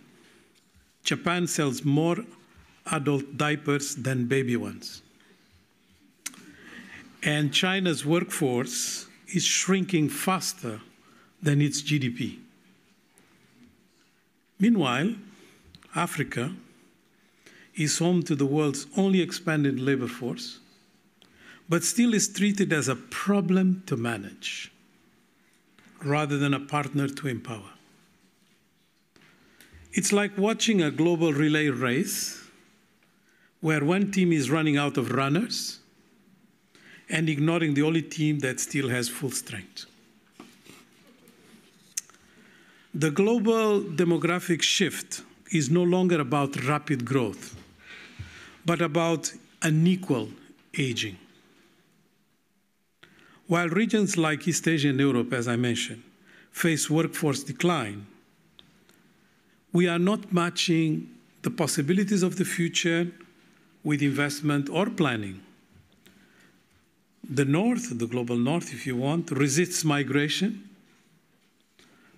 Japan sells more adult diapers than baby ones. And China's workforce is shrinking faster than its GDP. Meanwhile, Africa is home to the world's only expanded labor force, but still is treated as a problem to manage rather than a partner to empower. It's like watching a global relay race where one team is running out of runners and ignoring the only team that still has full strength. The global demographic shift is no longer about rapid growth, but about unequal aging. While regions like East Asia and Europe, as I mentioned, face workforce decline, we are not matching the possibilities of the future with investment or planning. The North, the global North, if you want, resists migration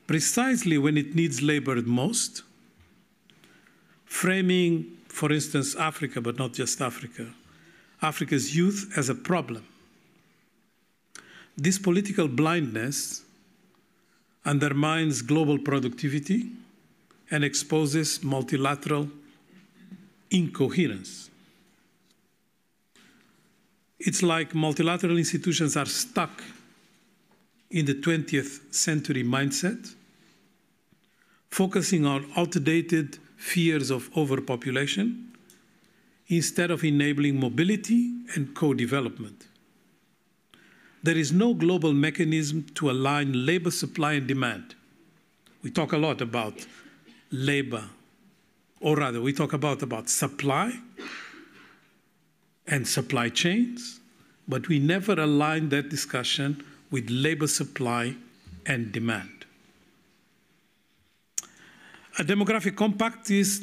precisely when it needs labor most, framing, for instance, Africa, but not just Africa, Africa's youth as a problem. This political blindness undermines global productivity and exposes multilateral incoherence. It's like multilateral institutions are stuck in the 20th century mindset, focusing on outdated fears of overpopulation instead of enabling mobility and co-development. There is no global mechanism to align labor supply and demand. We talk a lot about labor, or rather, we talk about supply and supply chains, but we never align that discussion with labor supply and demand. A demographic compact is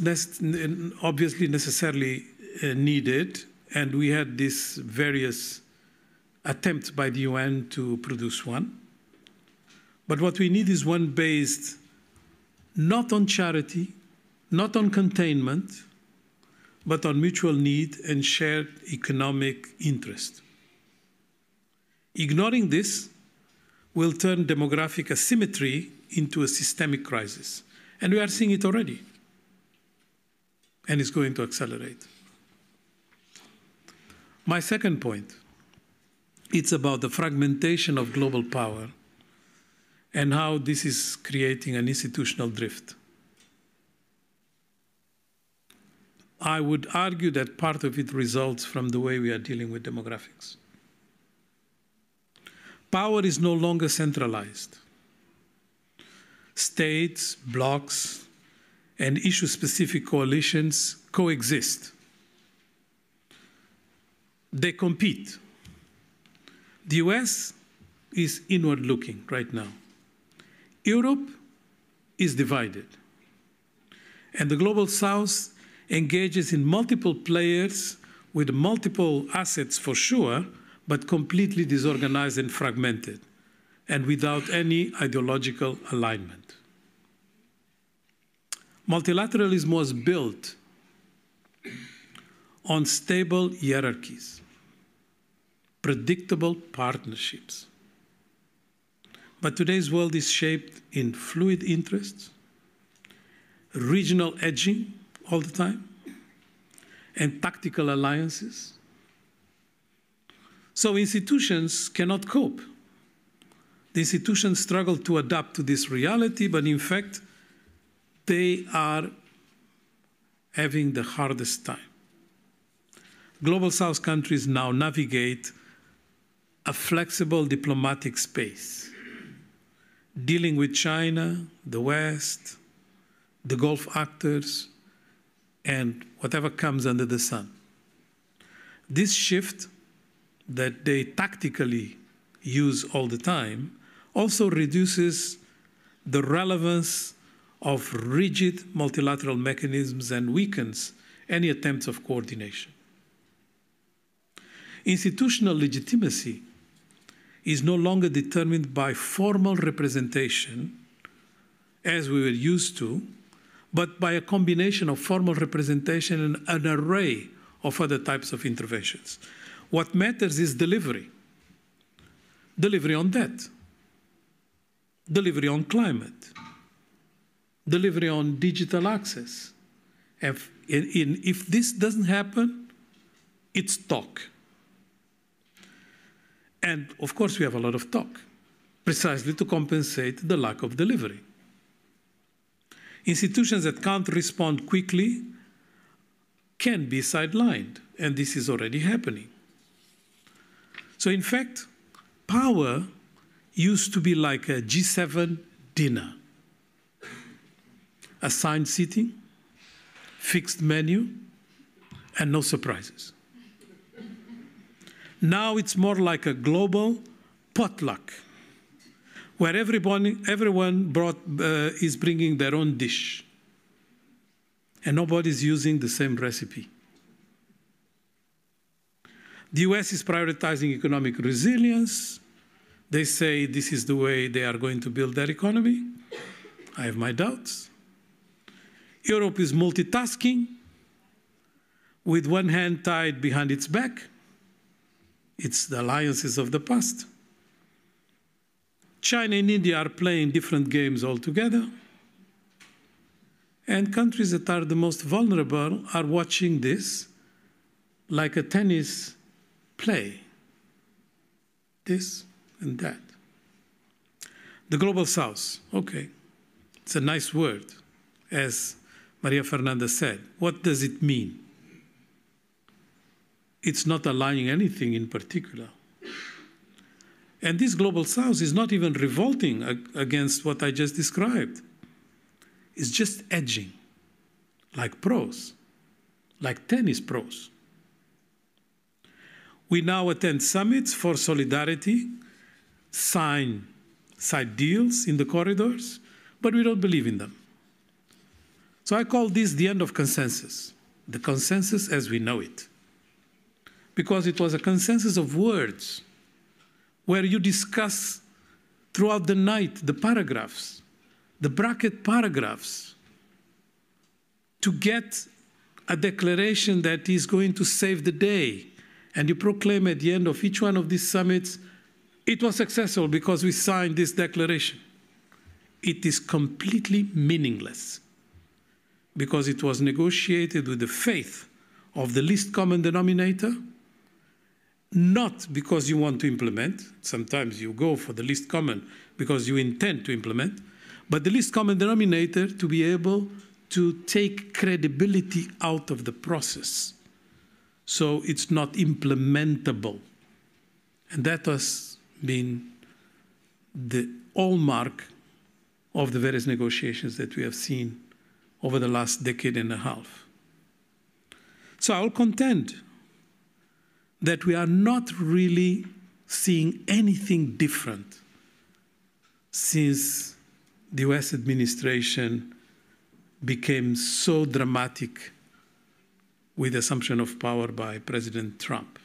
obviously necessarily needed, and we had these various attempts by the UN to produce one. But what we need is one based not on charity, not on containment, but on mutual need and shared economic interest. Ignoring this will turn demographic asymmetry into a systemic crisis. And we are seeing it already. And it's going to accelerate. My second point, it's about the fragmentation of global power and how this is creating an institutional drift. I would argue that part of it results from the way we are dealing with demographics. Power is no longer centralized. States, blocs, and issue-specific coalitions coexist. They compete. The US is inward-looking right now. Europe is divided. And the Global South engages in multiple players with multiple assets for sure, but completely disorganized and fragmented, and without any ideological alignment. Multilateralism was built on stable hierarchies, predictable partnerships. But today's world is shaped in fluid interests, regional edging all the time, and tactical alliances. So institutions cannot cope. The institutions struggle to adapt to this reality, but in fact, they are having the hardest time. Global South countries now navigate a flexible diplomatic space, dealing with China, the West, the Gulf actors, and whatever comes under the sun. This shift that they tactically use all the time also reduces the relevance of rigid multilateral mechanisms and weakens any attempts of coordination. Institutional legitimacy is no longer determined by formal representation, as we were used to, but by a combination of formal representation and an array of other types of interventions. What matters is delivery. Delivery on debt, delivery on climate, delivery on digital access. If this doesn't happen, it's talk. And, of course, we have a lot of talk, precisely to compensate the lack of delivery. Institutions that can't respond quickly can be sidelined, and this is already happening. So, in fact, power used to be like a G7 dinner. Assigned seating, fixed menu, and no surprises. Now it's more like a global potluck, where everyone is bringing their own dish, and nobody's using the same recipe. The US is prioritizing economic resilience. They say this is the way they are going to build their economy. I have my doubts. Europe is multitasking, with one hand tied behind its back. It's the alliances of the past. China and India are playing different games altogether. And countries that are the most vulnerable are watching this like a tennis play. This and that. The Global South, okay. It's a nice word, as María Fernanda said. What does it mean? It's not aligning anything in particular. And this Global South is not even revolting against what I just described. It's just edging, like pros, like tennis pros. We now attend summits for solidarity, sign side deals in the corridors, but we don't believe in them. So I call this the end of consensus, the consensus as we know it. Because it was a consensus of words, where you discuss throughout the night the paragraphs, the bracket paragraphs, to get a declaration that is going to save the day. And you proclaim at the end of each one of these summits, it was successful because we signed this declaration. It is completely meaningless because it was negotiated with the faith of the least common denominator, not because you want to implement. Sometimes you go for the least common because you intend to implement, but the least common denominator to be able to take credibility out of the process. So it's not implementable. And that has been the hallmark of the various negotiations that we have seen over the last decade and a half. So I'll contend that we are not really seeing anything different since the US administration became so dramatic with the assumption of power by President Trump.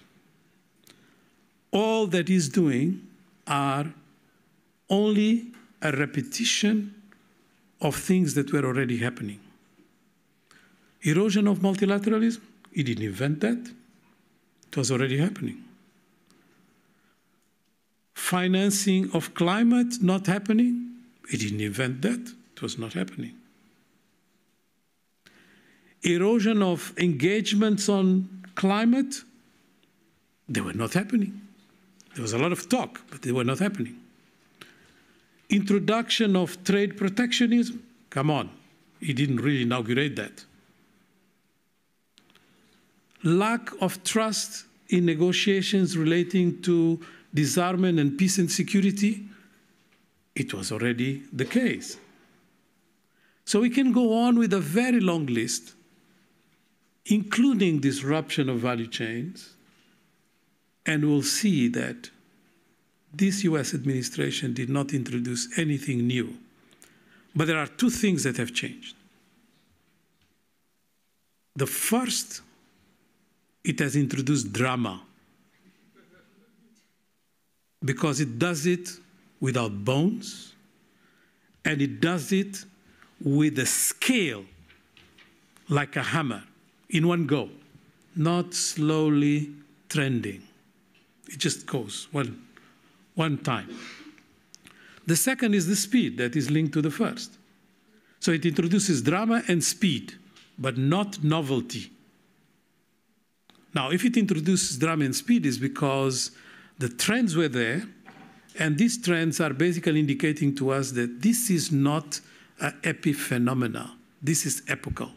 All that he's doing are only a repetition of things that were already happening. Erosion of multilateralism, he didn't invent that. It was already happening. Financing of climate not happening, he didn't invent that. It was not happening. Erosion of engagements on climate, they were not happening. There was a lot of talk, but they were not happening. Introduction of trade protectionism, come on, he didn't really inaugurate that. Lack of trust in negotiations relating to disarmament and peace and security, it was already the case. So we can go on with a very long list, including disruption of value chains, and we'll see that this US administration did not introduce anything new. But there are two things that have changed. The first, it has introduced drama, because it does it without bones, and it does it with a scale like a hammer in one go, not slowly trending. It just goes one time. The second is the speed that is linked to the first. So it introduces drama and speed, but not novelty. Now, if it introduces drama and speed, it's because The trends were there, and these trends are basically indicating to us that this is not an epiphenomena. This is epochal.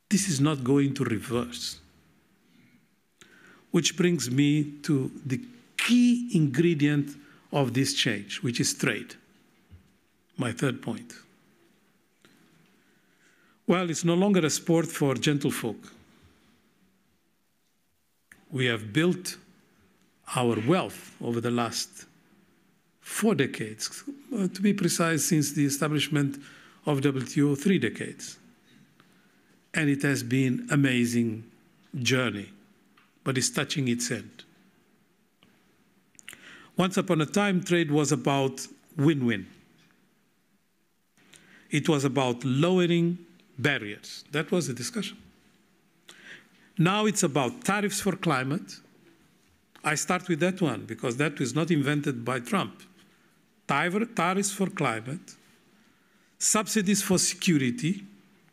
This is not going to reverse. Which brings me to the key ingredient of this change, which is trade. My third point. Well, it's no longer a sport for gentlefolk. We have built our wealth over the last 4 decades, to be precise, since the establishment of WTO, 3 decades. And it has been an amazing journey, but it's touching its end. Once upon a time, trade was about win-win. It was about lowering barriers. That was the discussion. Now it's about tariffs for climate. I start with that one because that was not invented by Trump. Tariffs for climate, subsidies for security,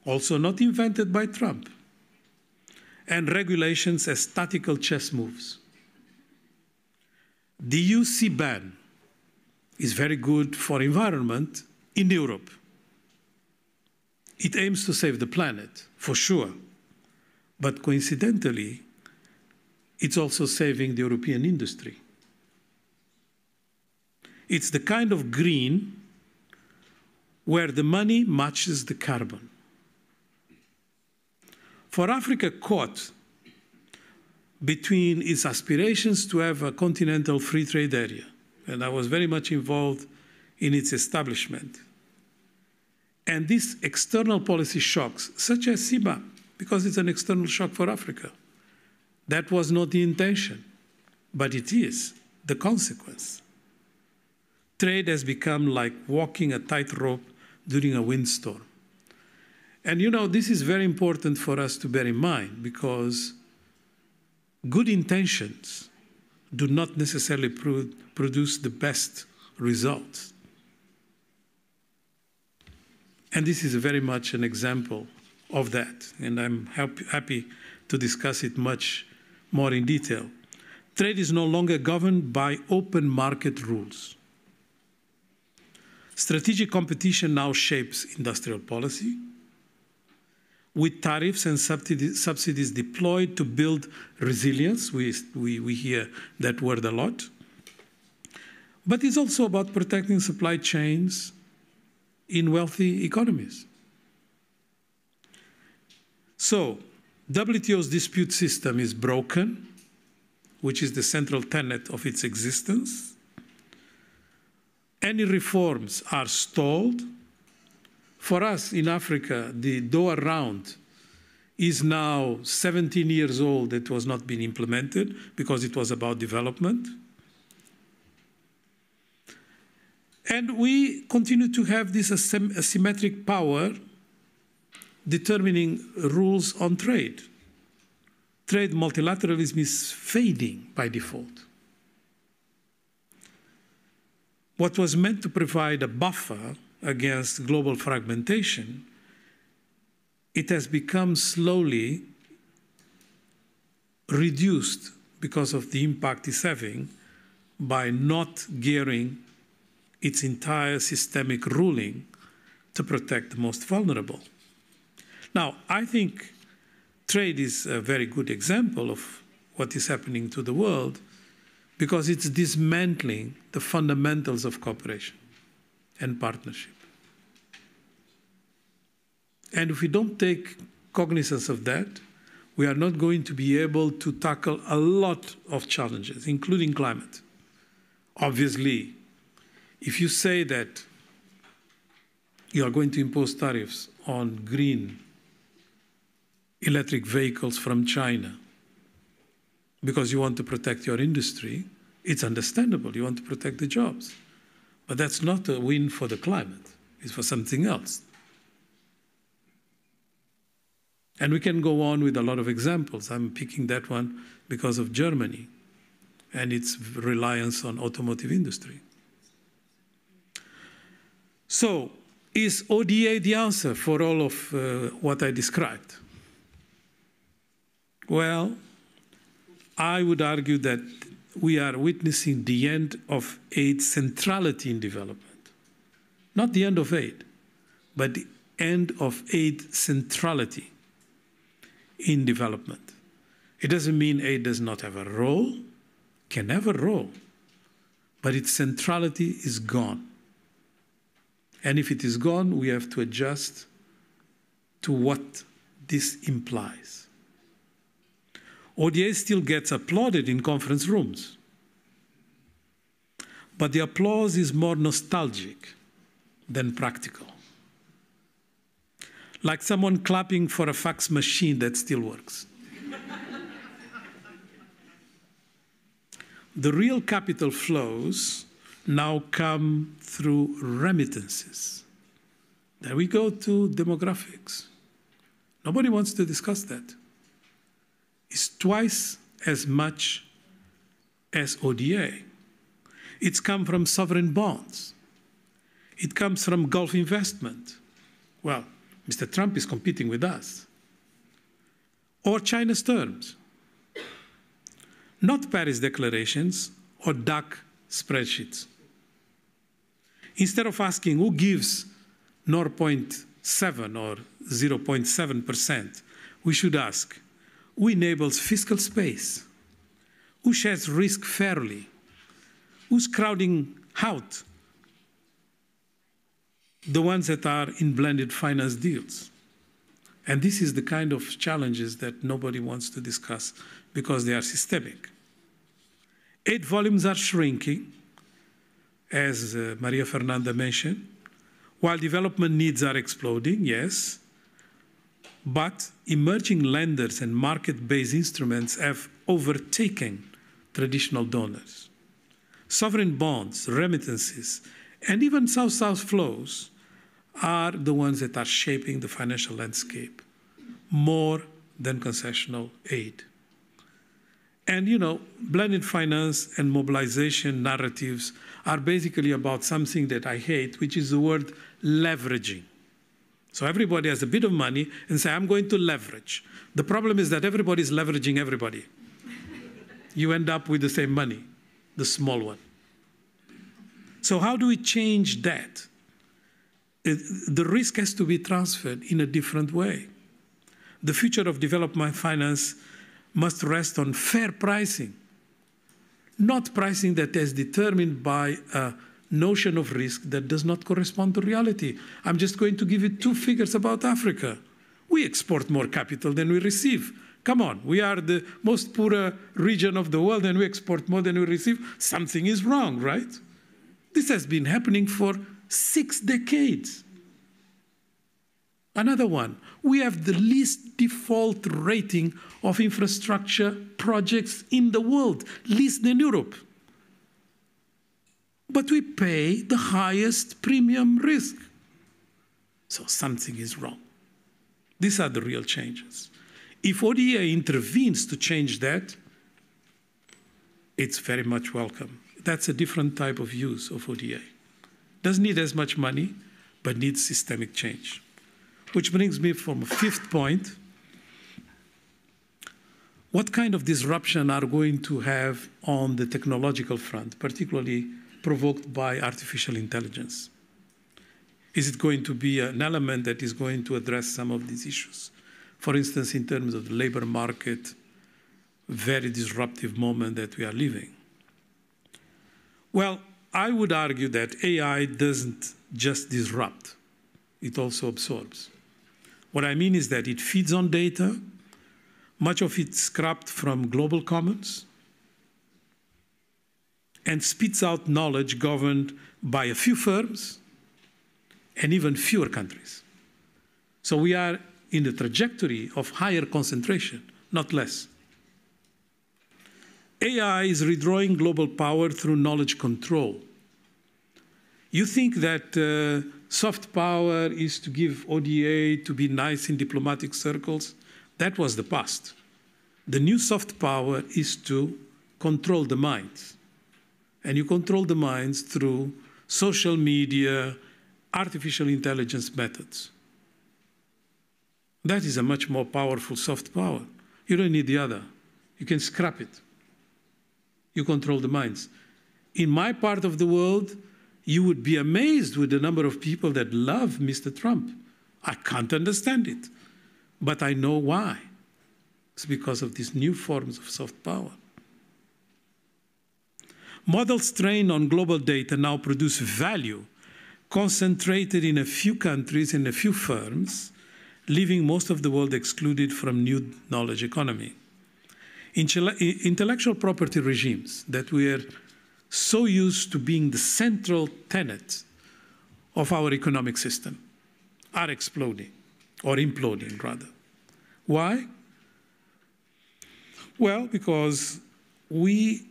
also not invented by Trump, and regulations as tactical chess moves. The UC ban is very good for environment in Europe. It aims to save the planet, for sure, but coincidentally, it's also saving the European industry. It's the kind of green where the money matches the carbon. For Africa caught between its aspirations to have a continental free trade area, and I was very much involved in its establishment, and these external policy shocks, such as CBAM, because it's an external shock for Africa. That was not the intention, but it is the consequence. Trade has become like walking a tightrope during a windstorm. And you know, this is very important for us to bear in mind because good intentions do not necessarily produce the best results. And this is very much an example of that, and I'm happy to discuss it much more in detail. Trade is no longer governed by open market rules. Strategic competition now shapes industrial policy, with tariffs and subsidies deployed to build resilience. We hear that word a lot. But it's also about protecting supply chains in wealthy economies. So, WTO's dispute system is broken, which is the central tenet of its existence. Any reforms are stalled. For us in Africa, the Doha round is now 17 years old. It was not being implemented because it was about development. And we continue to have this asymmetric power determining rules on trade. Trade multilateralism is fading by default. What was meant to provide a buffer against global fragmentation, it has become slowly reduced because of the impact it's having by not gearing its entire systemic ruling to protect the most vulnerable. Now, I think trade is a very good example of what is happening to the world because it's dismantling the fundamentals of cooperation and partnership. And if we don't take cognizance of that, we are not going to be able to tackle a lot of challenges, including climate. Obviously, if you say that you are going to impose tariffs on green electric vehicles from China because you want to protect your industry, it's understandable. You want to protect the jobs. But that's not a win for the climate. It's for something else. And we can go on with a lot of examples. I'm picking that one because of Germany and its reliance on automotive industry. So, is ODA the answer for all of what I described? Well, I would argue that we are witnessing the end of aid centrality in development. Not the end of aid, but the end of aid centrality in development. It doesn't mean aid does not have a role, can have a role, but its centrality is gone. And if it is gone, we have to adjust to what this implies. ODA still gets applauded in conference rooms, but the applause is more nostalgic than practical. Like someone clapping for a fax machine that still works. The real capital flows now come through remittances. Then we go to demographics. Nobody wants to discuss that. It's twice as much as ODA. It's come from sovereign bonds. It comes from Gulf investment. Well, Mr. Trump is competing with us. Or China's terms. Not Paris declarations or DAC spreadsheets. Instead of asking who gives 0.7 or 0.7%, we should ask, who enables fiscal space? Who shares risk fairly? Who's crowding out the ones that are in blended finance deals? And this is the kind of challenges that nobody wants to discuss because they are systemic. Aid volumes are shrinking, as María Fernanda mentioned, while development needs are exploding, yes, but emerging lenders and market-based instruments have overtaken traditional donors. Sovereign bonds, remittances, and even South-South flows are the ones that are shaping the financial landscape more than concessional aid. And, you know, blended finance and mobilization narratives are basically about something that I hate, which is the word leveraging. So everybody has a bit of money and say, I'm going to leverage. The problem is that everybody is leveraging everybody. You end up with the same money, the small one. So how do we change that? The risk has to be transferred in a different way. The future of development finance must rest on fair pricing, not pricing that is determined by a notion of risk that does not correspond to reality. I'm just going to give you two figures about Africa. We export more capital than we receive. Come on, we are the most poor region of the world and we export more than we receive. Something is wrong, right? This has been happening for 6 decades. Another one, we have the least default rating of infrastructure projects in the world, least in Europe. But we pay the highest premium risk. So something is wrong. These are the real changes. If ODA intervenes to change that, it's very much welcome. That's a different type of use of ODA. Doesn't need as much money, but needs systemic change. Which brings me from a fifth point. What kind of disruption are we going to have on the technological front, particularly provoked by artificial intelligence? Is it going to be an element that is going to address some of these issues? For instance, in terms of the labor market, very disruptive moment that we are living. Well, I would argue that AI doesn't just disrupt, it also absorbs. What I mean is that it feeds on data, much of it scrapped from global commons, and spits out knowledge governed by a few firms and even fewer countries. So we are in the trajectory of higher concentration, not less. AI is redrawing global power through knowledge control. You think that soft power is to give ODA to be nice in diplomatic circles? That was the past. The new soft power is to control the minds. And you control the minds through social media, artificial intelligence methods. That is a much more powerful soft power. You don't need the other. You can scrap it. You control the minds. In my part of the world, you would be amazed with the number of people that love Mr. Trump. I can't understand it, but I know why. It's because of these new forms of soft power. Models trained on global data now produce value concentrated in a few countries and a few firms, leaving most of the world excluded from new knowledge economy. Intellectual property regimes that we are so used to being the central tenet of our economic system are exploding, or imploding rather. Why? Well, because we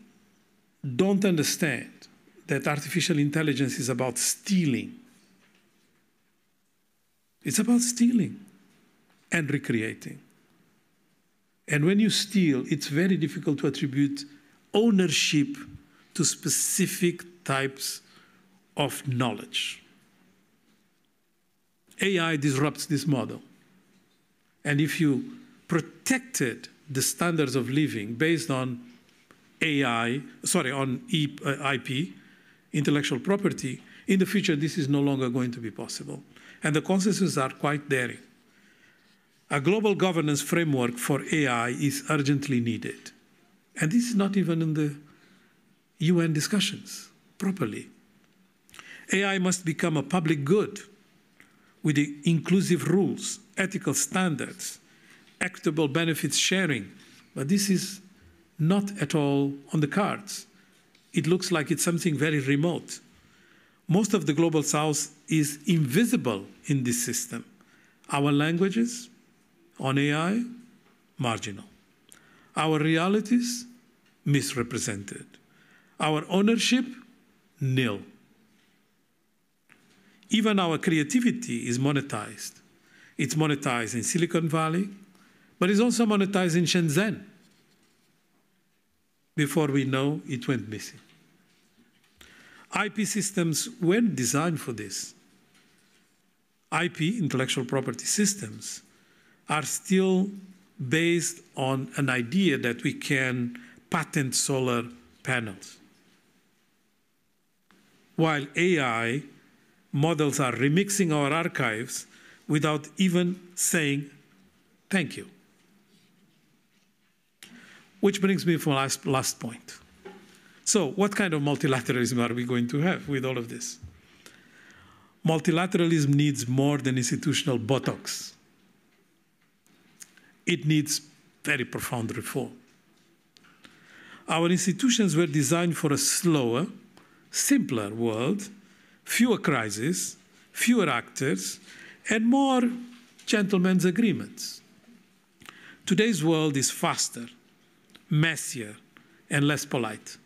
don't understand that artificial intelligence is about stealing. It's about stealing and recreating. And when you steal, it's very difficult to attribute ownership to specific types of knowledge. AI disrupts this model. And if you protected the standards of living based on IP, intellectual property, in the future this is no longer going to be possible. And the consequences are quite daring. A global governance framework for AI is urgently needed. And this is not even in the UN discussions properly. AI must become a public good with the inclusive rules, ethical standards, equitable benefits sharing. But this is not at all on the cards. It looks like it's something very remote. Most of the global south is invisible in this system. Our languages on AI, marginal. Our realities, misrepresented. Our ownership, nil. Even our creativity is monetized. It's monetized in Silicon Valley, but it's also monetized in Shenzhen. Before we know, it went missing. IP systems weren't designed for this. IP, intellectual property systems, are still based on an idea that we can patent solar panels. While AI models are remixing our archives without even saying thank you. Which brings me to my last point. So what kind of multilateralism are we going to have with all of this? Multilateralism needs more than institutional Botox. It needs very profound reform. Our institutions were designed for a slower, simpler world, fewer crises, fewer actors, and more gentlemen's agreements. Today's world is faster, messier, and less polite.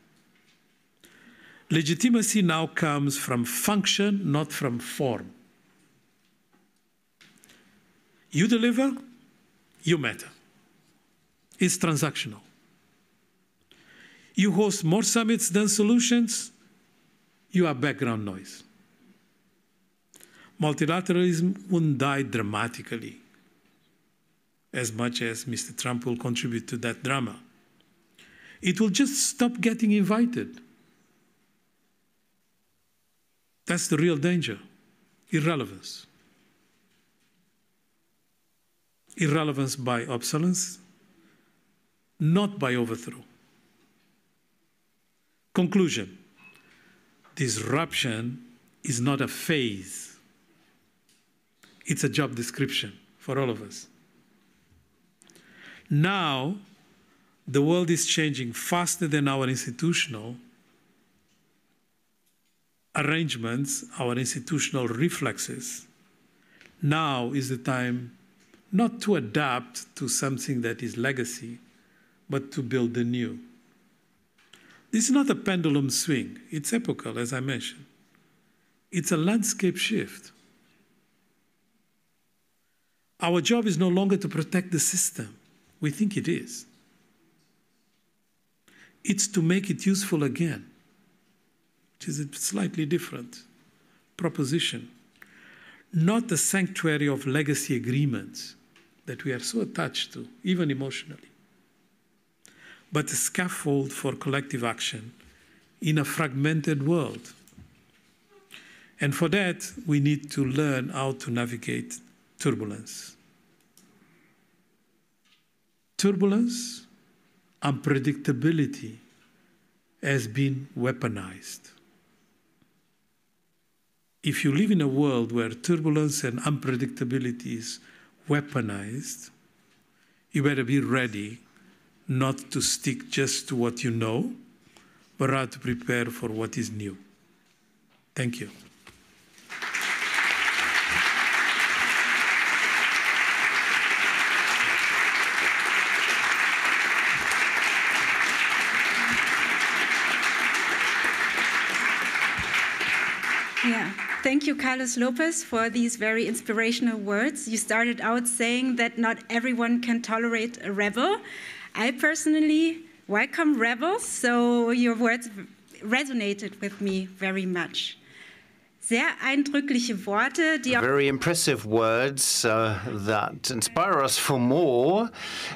Legitimacy now comes from function, not from form. You deliver, you matter. It's transactional. You host more summits than solutions, you are background noise. Multilateralism wouldn't die dramatically, as much as Mr. Trump will contribute to that drama. It will just stop getting invited. That's the real danger, irrelevance. Irrelevance by obsolescence, not by overthrow. Conclusion, disruption is not a phase. It's a job description for all of us. Now, the world is changing faster than our institutional arrangements, our institutional reflexes. Now is the time not to adapt to something that is legacy, but to build the new. This is not a pendulum swing. It's epochal, as I mentioned. It's a landscape shift. Our job is no longer to protect the system. We think it is. It's to make it useful again, which is a slightly different proposition. Not the sanctuary of legacy agreements that we are so attached to, even emotionally. but a scaffold for collective action in a fragmented world. And for that, we need to learn how to navigate turbulence. Turbulence, unpredictability has been weaponized. If you live in a world where turbulence and unpredictability is weaponized, you better be ready not to stick just to what you know, but rather to prepare for what is new. Thank you. Yeah. Thank you, Carlos Lopes, for these very inspirational words. You started out saying that not everyone can tolerate a rebel. I personally welcome rebels, so your words resonated with me very much. Sehr eindrückliche Worte, die auch Very impressive words that inspire us for more.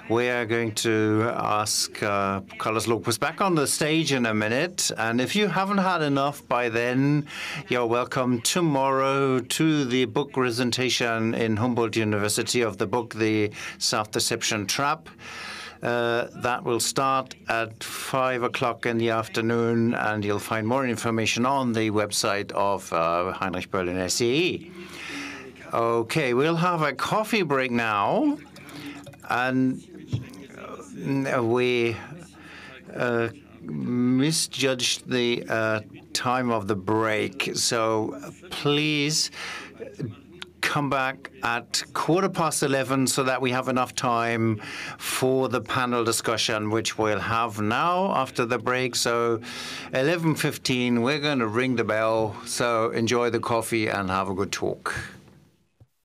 We are going to ask Carlos Lopes back on the stage in a minute. And if you haven't had enough by then, you're welcome tomorrow to the book presentation in Humboldt University of the book, The Self-Deception Trap. That will start at 5 o'clock in the afternoon, and you'll find more information on the website of Heinrich Böll and SEE. Okay, we'll have a coffee break now, and we misjudged the time of the break, so please come back at 11:15 so that we have enough time for the panel discussion, which we'll have now after the break. So 11:15, we're going to ring the bell. So enjoy the coffee and have a good talk.